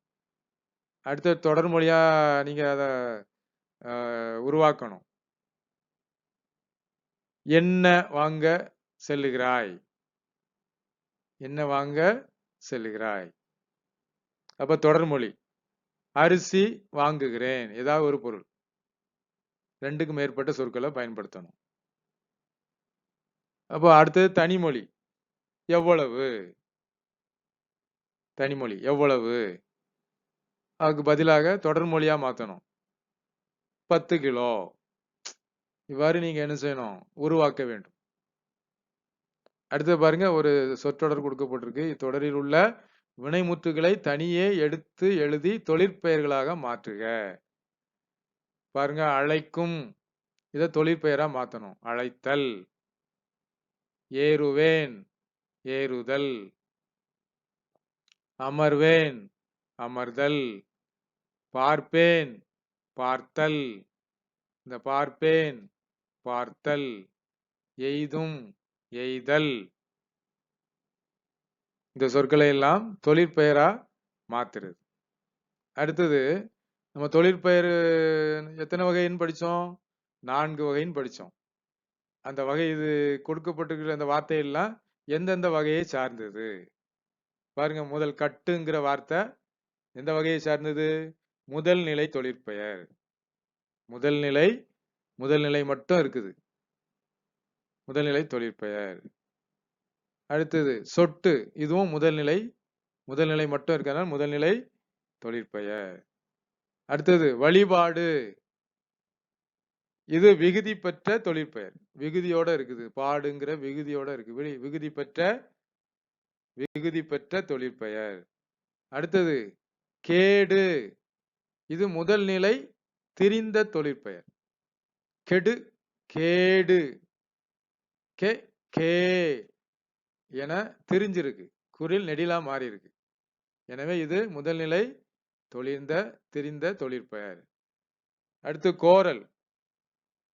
அடுத்து தொடர்மொழியா நீங்க அதை உருவாக்கணும். என்ன வாங்க செல்லுகிறாய், என்ன வாங்க செல்லுகிறாய். அப்ப தொடர்மொழி. அரிசி வாங்குகிறேன், ஏதாவது ஒரு பொருள். 2க்கு மேற்பட்ட சொற்களை பயன்படுத்தணும். அப்போ அடுத்தது தனிமொழி. எவ்வளவு, தனிமொழி எவ்வளவு. அதுக்கு பதிலாக தொடர்மொழியா மாத்தணும். 10 கிலோ. இவ்வாறு நீங்க என்ன செய்யணும்? உருவாக்க வேண்டும். அடுத்து பாருங்க, ஒரு சொற்றொடர் கொடுக்கப்பட்டிருக்கு. இத்தொடரில் உள்ள வினைமுற்றுகளை தனியே எடுத்து எழுதி தொழிற்பெயர்களாக மாற்றுக. பாருங்க, அழைக்கும் இதை தொழிற்பெயரா மாத்தணும். அழைத்தல். ஏறுவேன், ஏறுதல். அமர்வேன், அமர்தல். பார்ப்பேன், பார்த்தல். இந்த பார்ப்பேன், பார்த்தல். எய்தும், எய்தல். இந்த சொற்களை எல்லாம் தொழிற்பெயரா மாத்துறது. அடுத்தது நம்ம தொழிற்பெயர் எத்தனை வகைன்னு படிச்சோம்? 4 வகைன்னு படிச்சோம். அந்த வகை இது கொடுக்கப்பட்டிருக்கிற அந்த வார்த்தையெல்லாம் எந்தெந்த வகையை சார்ந்தது பாருங்க. முதல் கட்டுங்கிற வார்த்தை எந்த வகையை சார்ந்தது? முதல் நிலை தொழிற்பெயர். முதல் நிலை மட்டும் இருக்குது, முதல் நிலை தொழிற்பெயர். அடுத்தது சொட்டு, இதுவும் முதல் நிலை மட்டும் இருக்கிறதுனால முதல் நிலை தொழிற்பெயர். அடுத்தது வழிபாடு, இது விகுதி பெற்ற தொழிற்பெயர். விகுதியோட இருக்குது, பாடுங்கிற விகுதியோட இருக்கு. விகுதி பெற்ற தொழிற்பெயர். அடுத்தது கேடு, இது முதல் நிலை திரிந்த தொழிற்பெயர். கெடு, கேடு, கே கே என திரிஞ்சிருக்கு, குரில் நெடிலா மாறி இருக்கு. எனவே இது முதல் நிலை திரிந்த தொழிற்பெயர். அடுத்து கோரல்,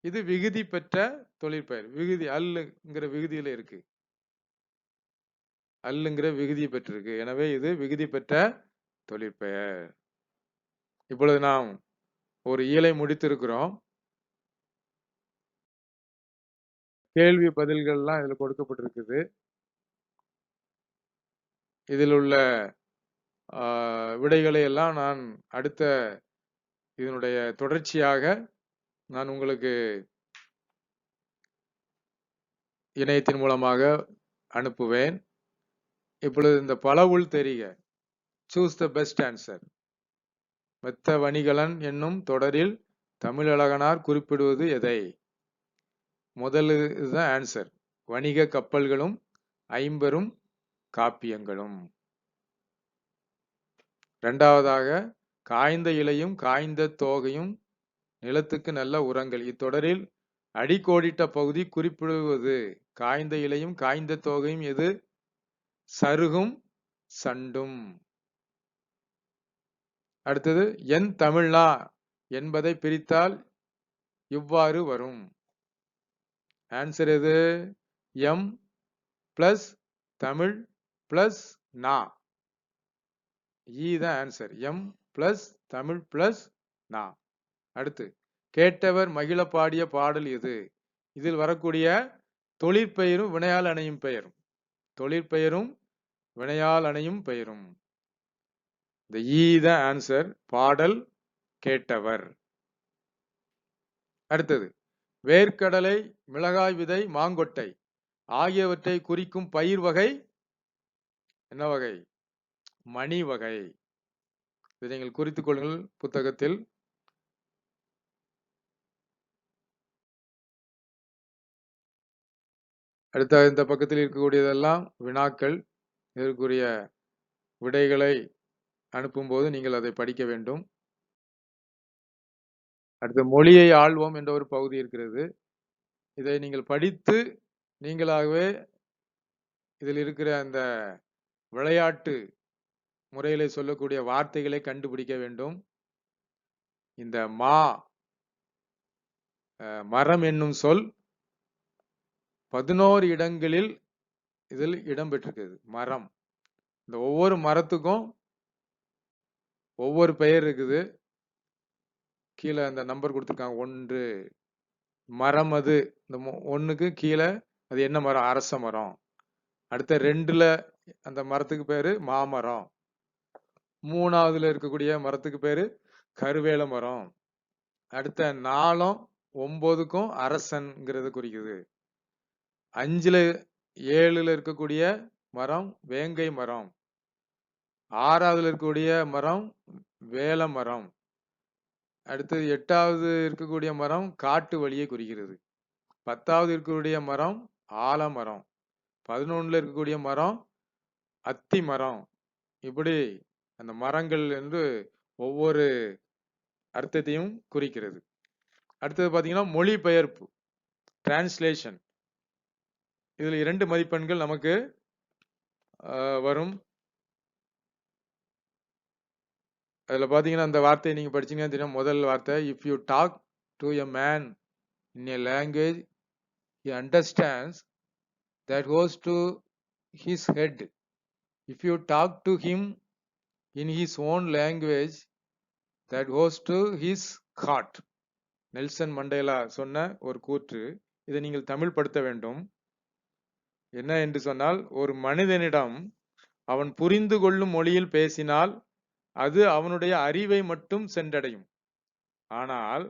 இது விகுதி பெற்ற தொழிற்பெயர். விகுதி அல்லுங்கிற விகுதியில இருக்கு, அல்லுங்கிற விகுதி பெற்றிருக்கு. எனவே இது விகுதி பெற்ற தொழிற்பெயர். இப்பொழுது நாம் ஒரு இயலை முடித்திருக்கிறோம். கேள்வி பதில்கள்லாம் இதுல கொடுக்கப்பட்டிருக்குது. இதில் உள்ள விடைகளை எல்லாம் நான் அடுத்த இதனுடைய தொடர்ச்சியாக நான் உங்களுக்கு இணையத்தின் மூலமாக அனுப்புவேன். இப்பொழுது இந்த பலவுள் தெரிக, சூஸ் த பெஸ்ட் ஆன்சர். மெத்த வணிகலன் என்னும் தொடரில் தமிழழகனார் குறிப்பிடுவது எதை? முதல் இதுதான் ஆன்சர், வணிக கப்பல்களும் 50 காப்பியங்களும். இரண்டாவதாக, காய்ந்த இலையும் காய்ந்த தோகையும் நிலத்துக்கு நல்ல உரங்கள். இத்தொடரில் அடிக்கோடிட்ட பகுதி குறிப்பிடுவது காய்ந்த இலையும் காய்ந்த தோகையும் எது? சருகும் சண்டும். அடுத்தது, என் தமிழ்னா என்பதை பிரித்தால் இவ்வாறு வரும். ஆன்சர் எது? எம் பிளஸ் தமிழ் பிளஸ் நா. தான் answer, M plus Tamil plus நா. அடுத்து, கேட்டவர் மகிழ பாடிய பாடல் எது? இதில் வரக்கூடிய தொழிற்பெயரும் வினையால் அணையும் பெயரும், தொழிற்பெயரும் வினையால் அணையும் பெயரும். இந்த தான் ஆன்சர், பாடல் கேட்டவர். அடுத்தது, வேர்க்கடலை, மிளகாய் விதை, மாங்கொட்டை ஆகியவற்றை குறிக்கும் பயிர் வகை என்ன வகை? மணி வகை. இதை நீங்கள் குறித்துக் கொள்ளுங்கள் புத்தகத்தில். அடுத்த இந்த பக்கத்தில் இருக்கக்கூடியதெல்லாம் வினாக்கள். இதற்குரிய விடைகளை அனுப்பும்போது நீங்கள் அதை படிக்க வேண்டும். அடுத்த மொழியை ஆள்வோம் என்ற ஒரு பகுதி இருக்கிறது. இதை நீங்கள் படித்து நீங்களாகவே இதில் இருக்கிற அந்த விளையாட்டு முறையிலே சொல்லக்கூடிய வார்த்தைகளை கண்டுபிடிக்க வேண்டும். இந்த மரம் என்னும் சொல் 11 இடங்களில் இதில் இடம்பெற்றிருக்கிறது. மரம், இந்த ஒவ்வொரு மரத்துக்கும் ஒவ்வொரு பெயர் இருக்குது. கீழே அந்த நம்பர் கொடுத்துருக்காங்க. 1 மரம், அது இந்த 1க்கு கீழே அது என்ன மரம்? அரச மரம். அடுத்த 2ல அந்த மரத்துக்கு பேரு மாமரம். 3வதுல இருக்கக்கூடிய மரத்துக்கு பேரு கருவேல மரம். அடுத்த 4ம் 9க்கும் அரசன்கிறது குறிக்குது. 5ல 7ல இருக்கக்கூடிய மரம் வேங்கை மரம். 6வதுல இருக்கக்கூடிய மரம் வேல மரம். அடுத்து 8வது இருக்கக்கூடிய மரம் காட்டு வழியை குறிக்கிறது. 10வது இருக்கக்கூடிய மரம் ஆலமரம். 11ல இருக்கக்கூடிய மரம் அத்தி மரம். இப்படி அந்த மரங்கள் என்று ஒவ்வொரு அர்த்தத்தையும் குறிக்கிறது. அடுத்தது பாத்தீங்கன்னா மொழிபெயர்ப்பு, டிரான்ஸ்லேஷன். இதுல 2 மதிப்பெண்கள் நமக்கு வரும். அதுல பாத்தீங்கன்னா அந்த வார்த்தையை நீங்க படிச்சீங்கன்னா தெரியும். முதல் வார்த்தை, if you talk to a man in a language he understands, that goes to his head. If you talk to him in his own language, that goes to his heart. Nelson Mandela சொன்ன ஒரு கூற்று. இதை நீங்கள் தமிழ் படுத்த வேண்டும். என்ன என்று சொன்னால், ஒரு மனிதனிடம் அவன் புரிந்து கொள்ளும் மொழியில் பேசினால் அது அவனுடைய அறிவை மட்டும் சென்றடையும். ஆனால்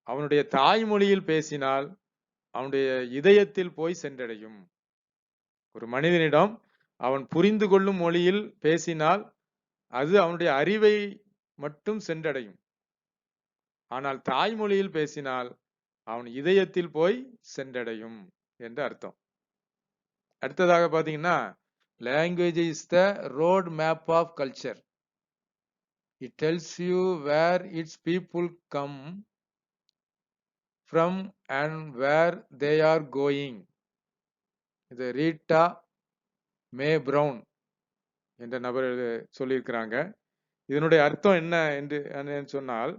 அவனுடைய தாய்மொழியில் பேசினால் அவனுடைய இதயத்தில் போய் சென்றடையும். ஒரு மனிதனிடம் அவன் புரிந்து கொள்ளும் மொழியில் பேசினால் அது அவனுடைய அறிவை மட்டும் சென்றடையும். ஆனால் தாய்மொழியில் பேசினால் அவன் இதயத்தில் போய் சென்றடையும் என்று அர்த்தம். அடுத்ததாக பாத்தீங்கன்னா, language is the road map of culture. It tells you where its people come from and where they are going. இது ரீட்டா மே பிரவுன் என்ற நபர் சொல்லியிருக்கிறாங்க. இதனுடைய அர்த்தம் என்ன என்று சொன்னால்,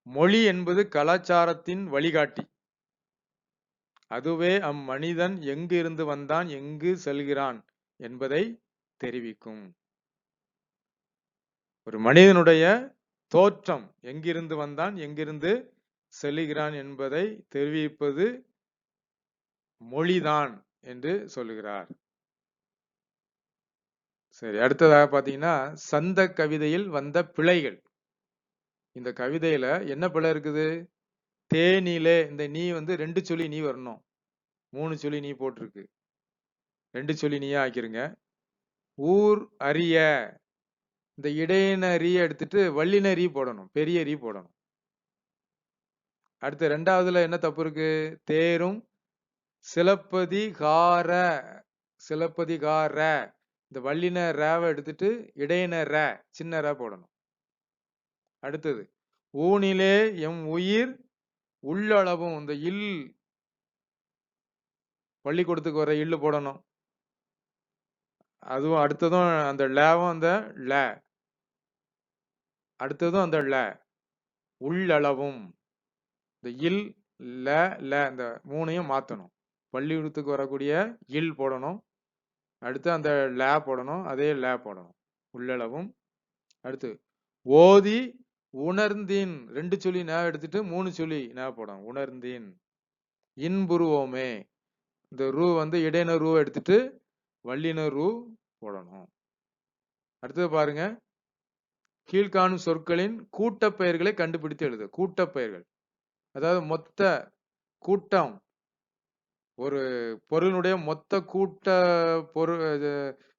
மொழி என்பது கலாச்சாரத்தின் வழிகாட்டி. அதுவே அம்மனிதன் எங்கு இருந்து வந்தான், எங்கு செல்கிறான் என்பதை தெரிவிக்கும். ஒரு மனிதனுடைய தோற்றம், எங்கிருந்து வந்தான், எங்கிருந்து செல்கிறான் என்பதை தெரிவிப்பது மொழிதான் என்று சொல்லுகிறார். சரி, அடுத்ததாக பாத்தீங்கன்னா, சந்த கவிதையில் வந்த பிழைகள். இந்த கவிதையில என்ன பிழை இருக்குது? தேனிலே, இந்த நீ 2 சொல்லி நீ வரணும். 3 சொல்லி நீ போட்டிருக்கு. 2 சொல்லி நீயா ஆக்கிருங்க. ஊர் அறிய, இந்த இடையின ரீ எடுத்துட்டு வல்லின ரீ போடணும், பெரிய ரீ போடணும். அடுத்து 2வதுல என்ன தப்பு இருக்கு? தேரும் சிலப்பதிகார, சிலப்பதிகார, இந்த வல்லின ரேவை எடுத்துட்டு இடையின ர, சின்ன ர போடணும். அடுத்தது ஊனிலே எம் உயிர் உள்ளளவும், இந்த இல் பள்ளிக்கூடத்துக்கு வர இல்லு போடணும். அதுவும் அடுத்ததும் அந்த லேவும் அந்த ல, அடுத்ததும் அந்த ல. உள்ளளவும், இந்த இல் ல ல, இந்த 3ஐயும் மாத்தணும். பள்ளிக்கூடத்துக்கு வரக்கூடிய இல் போடணும், அடுத்து அந்த ல போடணும், அதே ல போடணும். உள்ளளவும். அடுத்து ஓதி உணர்ந்தீன், 2 சொல்லி ந எடுத்துட்டு 3 சொல்லி ந போடணும். உணர்ந்தீன். இன்புருவோமே, இந்த ரூ இடையின ரூ எடுத்துட்டு வல்லின ரூ போடணும். அடுத்தது பாருங்க, கீழ்காணும் சொற்களின் கூட்டப்பெயர்களை கண்டுபிடித்து எழுது. கூட்டப்பெயர்கள் அதாவது மொத்த கூட்டம், ஒரு பொருளுடைய மொத்த கூட்ட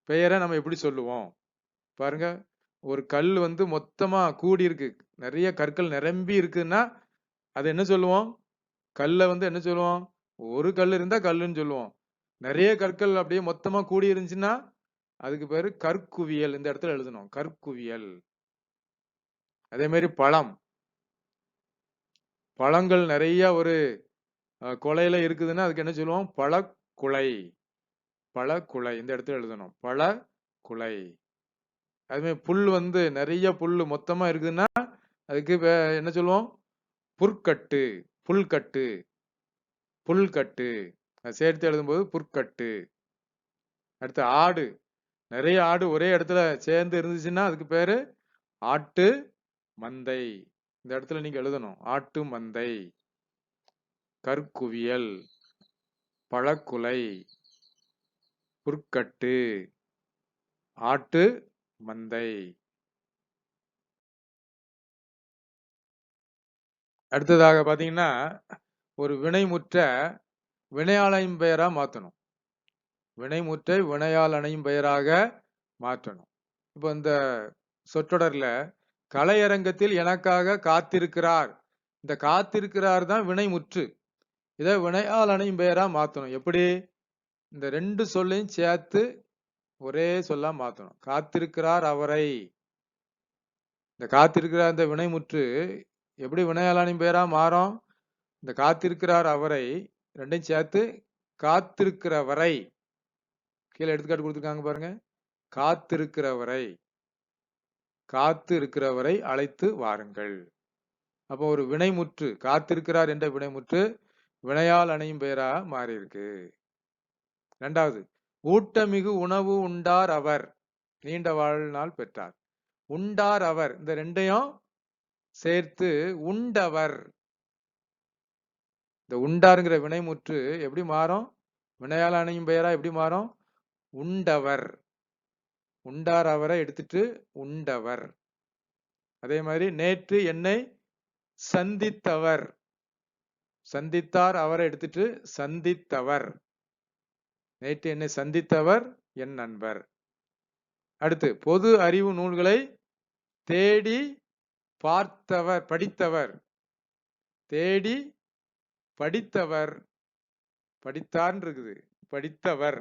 பெயரை நம்ம எப்படி சொல்லுவோம் பாருங்க. ஒரு கல் மொத்தமா கூடி இருக்கு, நிறைய கற்கள் நிரம்பி இருக்குன்னா அது என்ன சொல்லுவோம்? கல்ல என்ன சொல்லுவோம்? ஒரு கல் இருந்தா கல்லுன்னு சொல்லுவோம். நிறைய கற்கள் அப்படியே மொத்தமா கூடி இருந்துச்சுன்னா அதுக்கு பேரு கற்குவியல். இந்த இடத்துல எழுதணும், கற்குவியல். அதே மாதிரி பழம், பழங்கள் நிறைய ஒரு கொலையில இருக்குதுன்னா அதுக்கு என்ன சொல்லுவோம்? பழக்குலை. பழக்குலை, இந்த இடத்துல எழுதணும், பழக்குலை. அதுமாதிரி புல் நிறைய புல் மொத்தமா இருக்குதுன்னா அதுக்கு என்ன சொல்லுவோம்? புற்கட்டு, புல்கட்டு, புல்கட்டு. சேர்த்து எழுதும்போது புற்கட்டு. அடுத்து ஆடு, நிறைய ஆடு ஒரே இடத்துல சேர்ந்து இருந்துச்சுன்னா அதுக்கு பேரு ஆட்டு மந்தை. இந்த இடத்துல நீங்க எழுதணும், ஆட்டு மந்தை. கற்குவியல், பழக்குலை, புற்கட்டு, ஆட்டு மந்தை. அடுத்ததாக பாத்தீங்கன்னா, ஒரு வினைமுற்ற வினையாளையும் பெயரா மாற்றணும். வினைமுற்றை வினையால் அணையும் பெயராக மாற்றணும். இப்போ இந்த சொற்றொடர்ல கலையரங்கத்தில் எனக்காக காத்திருக்கிறார், இந்த காத்திருக்கிறார் தான் வினைமுற்று. இதை வினையால் அணையும் பெயரா மாற்றணும். எப்படி? இந்த 2 சொல்லையும் சேர்த்து ஒரே சொல்லா மாத்தணும். காத்திருக்கிறார் அவரை. இந்த காத்திருக்கிறார் இந்த வினைமுற்று எப்படி வினையாளனின் பெயரா மாறும்? இந்த காத்திருக்கிறார் அவரை ரெண்டையும் சேர்த்து காத்திருக்கிறவரை, கீழே எடுத்துக்காட்டு கொடுத்துருக்காங்க பாருங்க. காத்திருக்கிறவரை, காத்து இருக்கிறவரை அழைத்து வாருங்கள். அப்போ ஒரு வினைமுற்று, காத்திருக்கிறார் என்ற வினைமுற்று வினையால் அணையும் பெயரா மாறி இருக்கு. இரண்டாவது, ஊட்டமிகு உணவு உண்டார் அவர், நீண்ட வாழ்நாள் பெற்றார். உண்டார் அவர், இந்த ரெண்டையும் சேர்த்து உண்டவர். இந்த உண்டாருங்கிற வினைமுற்று எப்படி மாறும்? வினையால் அணையும் பெயரா எப்படி மாறும்? உண்டவர். உண்டார் அவரை எடுத்துட்டு உண்டவர். அதே மாதிரி நேற்று என்னை சந்தித்தவர், சந்தித்தார் அவரை எடுத்துட்டு சந்தித்தவர். நேற்று என்னை சந்தித்தவர் என் நண்பர். அடுத்து, பொது அறிவு நூல்களை தேடி பார்த்தவர், படித்தவர். தேடி படித்தவர், படித்தார் இருக்குது, படித்தவர்.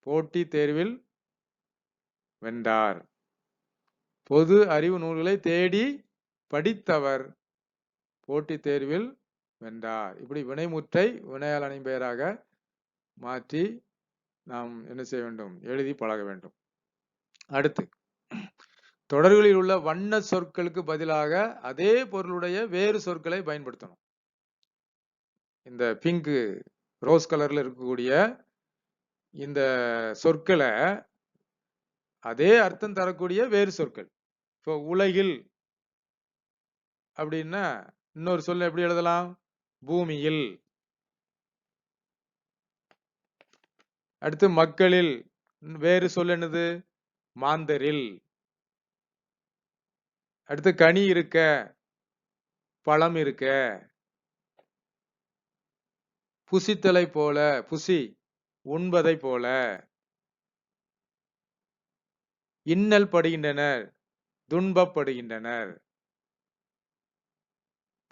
போட்டி தேர்வில் வென்றார். பொது அறிவு நூல்களை தேடி படித்தவர் போட்டி தேர்வில் வென்றார். இப்படி வினைமுற்றை வினையால் அணையும் பெயராக மாற்றி நாம் என்ன செய்ய வேண்டும்? எழுதி பழக வேண்டும். அடுத்து, தொடர்களில் உள்ள வண்ண சொற்களுக்கு பதிலாக அதே பொருளுடைய வேறு சொற்களை பயன்படுத்தணும். இந்த பிங்க் ரோஸ் கலர்ல இருக்கக்கூடிய இந்த சொற்களை அதே அர்த்தம் தரக்கூடிய வேறு சொற்கள். இப்போ உலகில் அப்படின்னா இன்னொரு சொல்ல எப்படி எழுதலாம்? பூமியில். அடுத்து, மக்களில் வேறு சொல் என்னது? மாந்தரில். அடுத்து, கனி இருக்க, பழம் இருக்க. புசித்தலை போல, புசி உண்பதை போல. இன்னல் படுகின்றனர், துன்பப்படுகின்றனர்.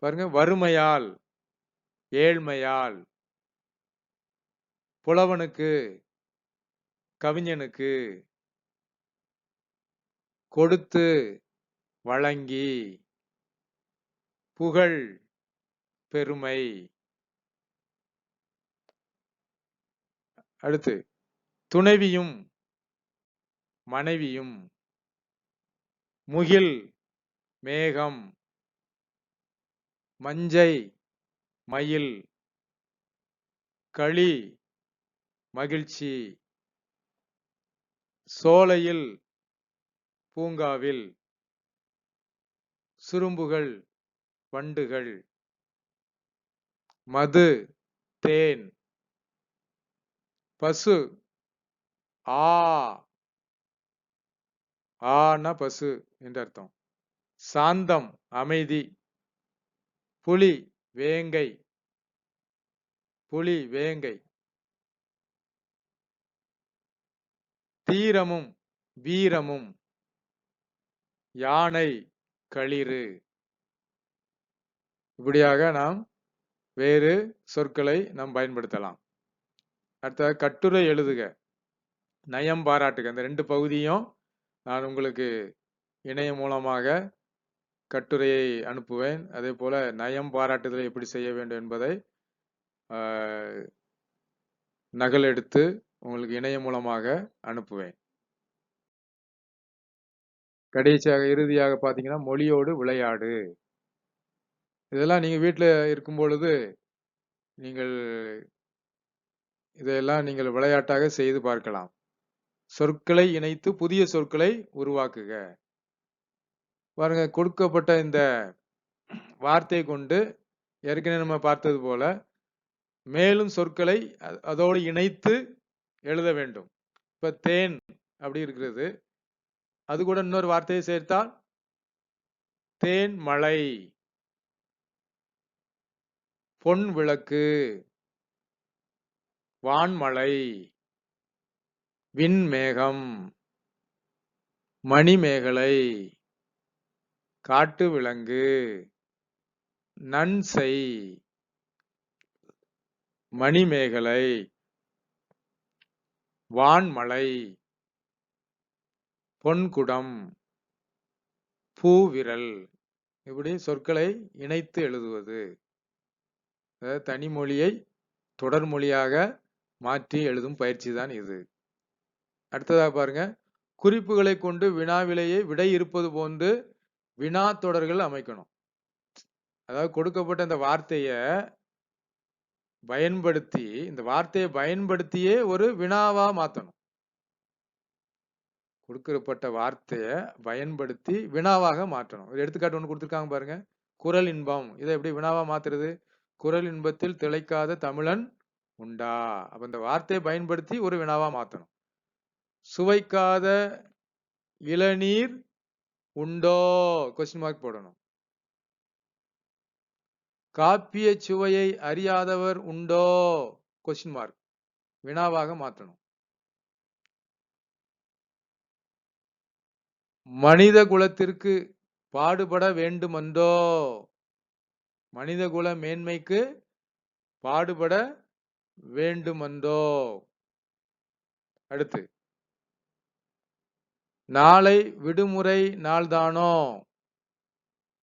பாருங்க, வறுமையால், ஏழ்மையால். புலவனுக்கு, கவிஞனுக்கு. கொடுத்து, வழங்கி. புகழ், பெருமை. அடுத்து, துணைவியும் மனைவியும். முகில், மேகம். மஞ்சை, மயில். களி, மகிழ்ச்சி. சோலையில், பூங்காவில். சுரும்புகள், வண்டுகள். மது, தேன். பசு, ஆ, ஆனா பசு என்று அர்த்தம். சாந்தம், அமைதி. புலி, வேங்கை. புலி, வேங்கை. தீரமும் வீரமும். யானை, களிறு. இப்படியாக நாம் வேறு சொற்களை நாம் பயன்படுத்தலாம். அடுத்த, கட்டுரை எழுதுக, நயம் பாராட்டுக. இந்த ரெண்டு பகுதியும் நான் உங்களுக்கு இணையம் மூலமாக கட்டுரையை அனுப்புவேன். அதே போல நயம் பாராட்டுதலை எப்படி செய்ய வேண்டும் என்பதை நகல் எடுத்து உங்களுக்கு இணையம் மூலமாக அனுப்புவேன். கடைசியாக இறுதியாக பார்த்தீங்கன்னா, மொழியோடு விளையாடு. இதெல்லாம் நீங்க வீட்டில் இருக்கும் பொழுது நீங்கள் இதையெல்லாம் நீங்கள் விளையாட்டாக செய்து பார்க்கலாம். சொற்களை இணைத்து புதிய சொற்களை உருவாக்குக. பாருங்க, கொடுக்கப்பட்ட இந்த வார்த்தையை கொண்டு ஏற்கனவே நம்ம பார்த்தது போல மேலும் சொற்களை அதோடு இணைத்து எழுத வேண்டும். இப்ப தேன் அப்படி இருக்கிறது, அது கூட இன்னொரு வார்த்தையை சேர்த்தால் தேன் மழை. பொன் விளக்கு, வான்மழை. விண்மேகம், மணிமேகலை. காட்டு விலங்கு, நன்சை. மணிமேகலை. வான்மலை, பொன்குடம், பூவிரல், இப்படி சொற்களை இணைத்து எழுதுவது. அதாவது தனிமொழியை தொடர்மொழியாக மாற்றி எழுதும் பயிற்சி தான் இது. அடுத்ததாக பாருங்க, குறிப்புகளை கொண்டு வினாவிலேயே விடை இருப்பது போன்று வினா தொடர்கள் அமைக்கணும். அதாவது கொடுக்கப்பட்ட இந்த வார்த்தையை பயன்படுத்தி, இந்த வார்த்தையை பயன்படுத்தியே ஒரு வினாவா மாத்தணும். கொடுக்கப்பட்ட வார்த்தையை பயன்படுத்தி வினாவாக மாற்றணும். ஒரு எடுத்துக்காட்டு ஒன்று கொடுத்துருக்காங்க பாருங்க, குரல் இன்பம். இதை எப்படி வினாவா மாத்துறது? குரல் இன்பத்தில் திளைக்காத தமிழன் உண்டா? அப்ப இந்த வார்த்தையை பயன்படுத்தி ஒரு வினாவா மாத்தணும். சுவைக்காத இளநீர் உண்டோ? கொஸ்டின் மார்க் போடணும். காப்பிய சுவையை அறியாதவர் உண்டோ? கொஸ்டின் மார்க், வினாவாக மாற்றணும். மனித குலத்திற்கு பாடுபட வேண்டுமன்றோ? மனித குல மேன்மைக்கு பாடுபட வேண்டுமன்றோ? அடுத்து, நாளை விடுமுறை நாள்தானோ?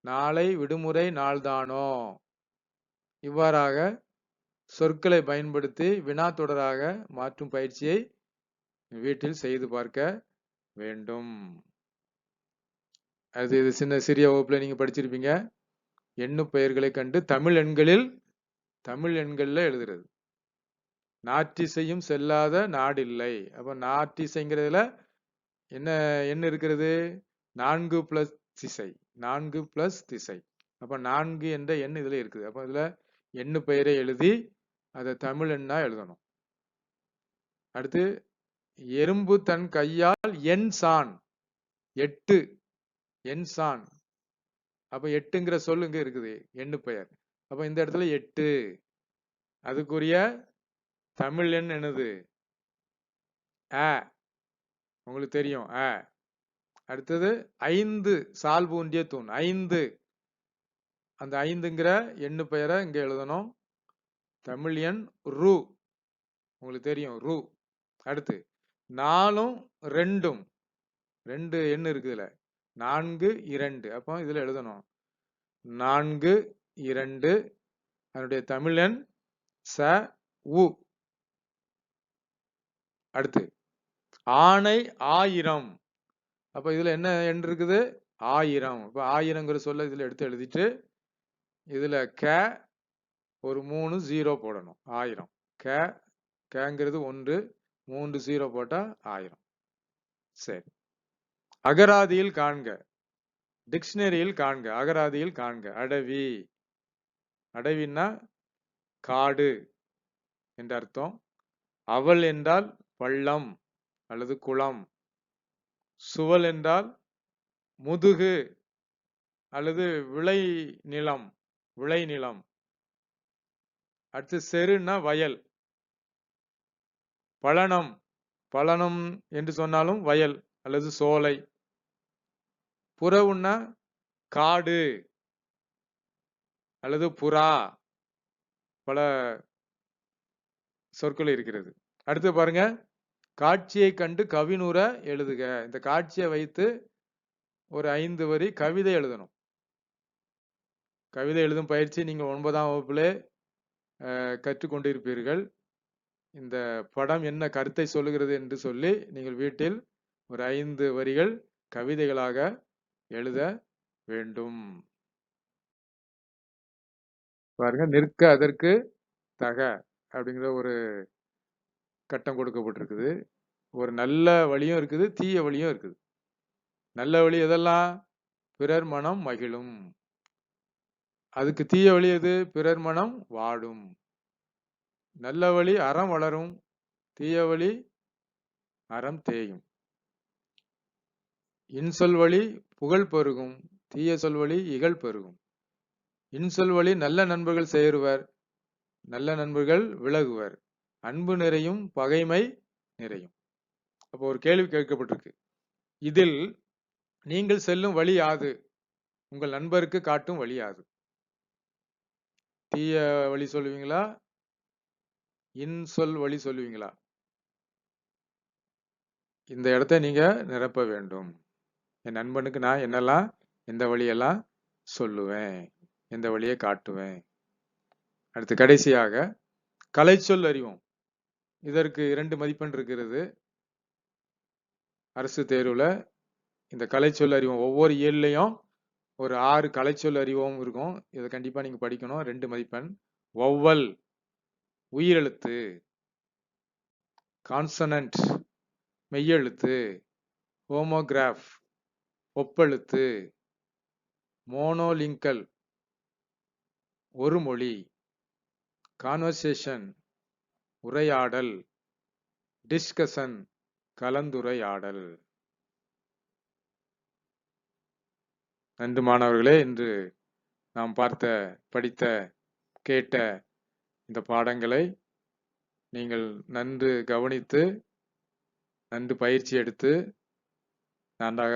நாளை விடுமுறை நாள்தானோ? இவ்வாறாக சொற்களை பயன்படுத்தி வினா தொடராக மாற்றும் பயிற்சியை வீட்டில் செய்து பார்க்க வேண்டும். அது இது சிறிய வகுப்புல நீங்க படிச்சிருப்பீங்க. எண்ணு பெயர்களை கண்டு தமிழ் எண்கள்ல எழுதுறது. நாற்றிசையும் செல்லாத நாடில்லை. அப்ப நாற்றிசைங்கிறதுல என்ன எண் இருக்கிறது? 4 பிளஸ் திசை, 4 பிளஸ் திசை. அப்ப 4 என்ற எண் இதுல இருக்குது. அப்ப இதுல எண்ணு பெயரை எழுதி அதை தமிழ் எண்ணா எழுதணும். அடுத்து, எறும்பு தன் கையால் எண் சான், 8 எண் சான். அப்ப 8ங்கிற சொல் இங்க இருக்குது, எண்ணு பெயர். அப்ப இந்த இடத்துல 8, அதுக்குரிய தமிழ் எண் என்னது? அ. உங்களுக்கு தெரியும் அ. அடுத்தது 5 சால் பூண்டிய தூண், 5. அந்த 5ங்கிற எண்ணு பெயரை இங்க எழுதணும். தமிழ் எண் ரு, உங்களுக்கு தெரியும் ரு. அடுத்து 4ம் 2ம், 2 எண் இருக்குதுல, 4 2. அப்போ இதுல எழுதணும் 4 2. அதனுடைய தமிழ் எண் ச உ. அடுத்து, ஆனை 1000. அப்ப இதுல என்ன எண் இருக்குது? 1000. இப்ப 1000ங்கிற சொல்ல இதுல எடுத்து எழுதிட்டு இதுல க ஒரு 3 0 போடணும். 1000 கேங்கிறது 1, 3 0 போட்டா 1000. சரி, அகராதியில் காண்க, டிக்ஷனரியில் காண்க. அகராதியில் காண்க. அடவி, அடவின்னா காடு என்ற அர்த்தம். அவல் என்றால் பள்ளம் அல்லது குளம். சுவல் என்றால் முதுகு அல்லது விளைநிலம், விளைநிலம். அடுத்து செருன்னா வயல். பழனம், பழனம் என்று சொன்னாலும் வயல் அல்லது சோலை. புறவுன்னா காடு அல்லது புறா. பல சொற்கள் இருக்கிறது. அடுத்து பாருங்க, காட்சியை கண்டு கவினுர எழுதுக. இந்த காட்சியை வைத்து ஒரு 5 வரி கவிதை எழுதணும். கவிதை எழுதும் பயிற்சி நீங்க 9ஆம் வகுப்பிலே கற்றுக்கொண்டிருப்பீர்கள். இந்த படம் என்ன கருத்தை சொல்லுகிறது என்று சொல்லி நீங்கள் வீட்டில் ஒரு 5 வரிகள் கவிதைகளாக எழுத வேண்டும். பாருங்க, நிற்க அதற்கு தக அப்படிங்கிற ஒரு கட்டம் கொடுக்கப்பட்டிருக்குது. ஒரு நல்ல வழியும் இருக்குது, தீய வழியும் இருக்குது. நல்ல வழி எதெல்லாம்? பிறர் மனம் மகிழும். அதுக்கு தீய வழி எது? பிறர் மனம் வாடும். நல்ல வழி அறம் வளரும், தீய வழி அறம் தேயும். இன்சொல் வழி புகழ் பெருகும், தீய சொல் வழி இகழ் பெருகும். இன்சொல் வழி நல்ல நண்பர்கள் சேருவர், நல்ல நண்பர்கள் விலகுவர். அன்பு நிறையும் பகைமை நிறையும். அப்போ ஒரு கேள்வி கேட்கப்பட்டிருக்கு, இதில் நீங்கள் செல்லும் வழி யாது? உங்கள் நண்பருக்கு காட்டும் வழி யாது? தீய வழி சொல்லுவீங்களா, இன்சொல் வழி சொல்லுவீங்களா? இந்த இடத்தை நீங்க நிரப்ப வேண்டும். என் நண்பனுக்கு நான் என்னெல்லாம் எந்த வழியெல்லாம் சொல்லுவேன், எந்த வழியை காட்டுவேன். அடுத்து கடைசியாக கலைச்சொல் அறிவோம். இதற்கு 2 மதிப்பெண் இருக்கிறது. அரசு தேர்வுல இந்த கலைச்சொல் அறிவோம் ஒவ்வொரு இயல்லையும் ஒரு 6 கலைச்சொல் அறிவோம் இருக்கும். இதை கண்டிப்பா நீங்க படிக்கணும். 2 மதிப்பெண். வௌவல் உயிரெழுத்து, கான்சனன்ட் மெய்யெழுத்து, ஹோமோகிராஃப் ஒப்பெழுத்து, மோனோலிங்கல் ஒரு மொழி, கான்வர்சேஷன் உரையாடல், டிஸ்கஷன் கலந்துரையாடல். நன்று மாணவர்களே, இன்று நாம் படித்த கேட்ட இந்த பாடங்களை நீங்கள் நன்கு கவனித்து நன்கு பயிற்சி எடுத்து நன்றாக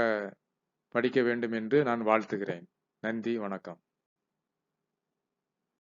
படிக்க வேண்டும் என்று நான் வாழ்த்துகிறேன். நன்றி, வணக்கம்.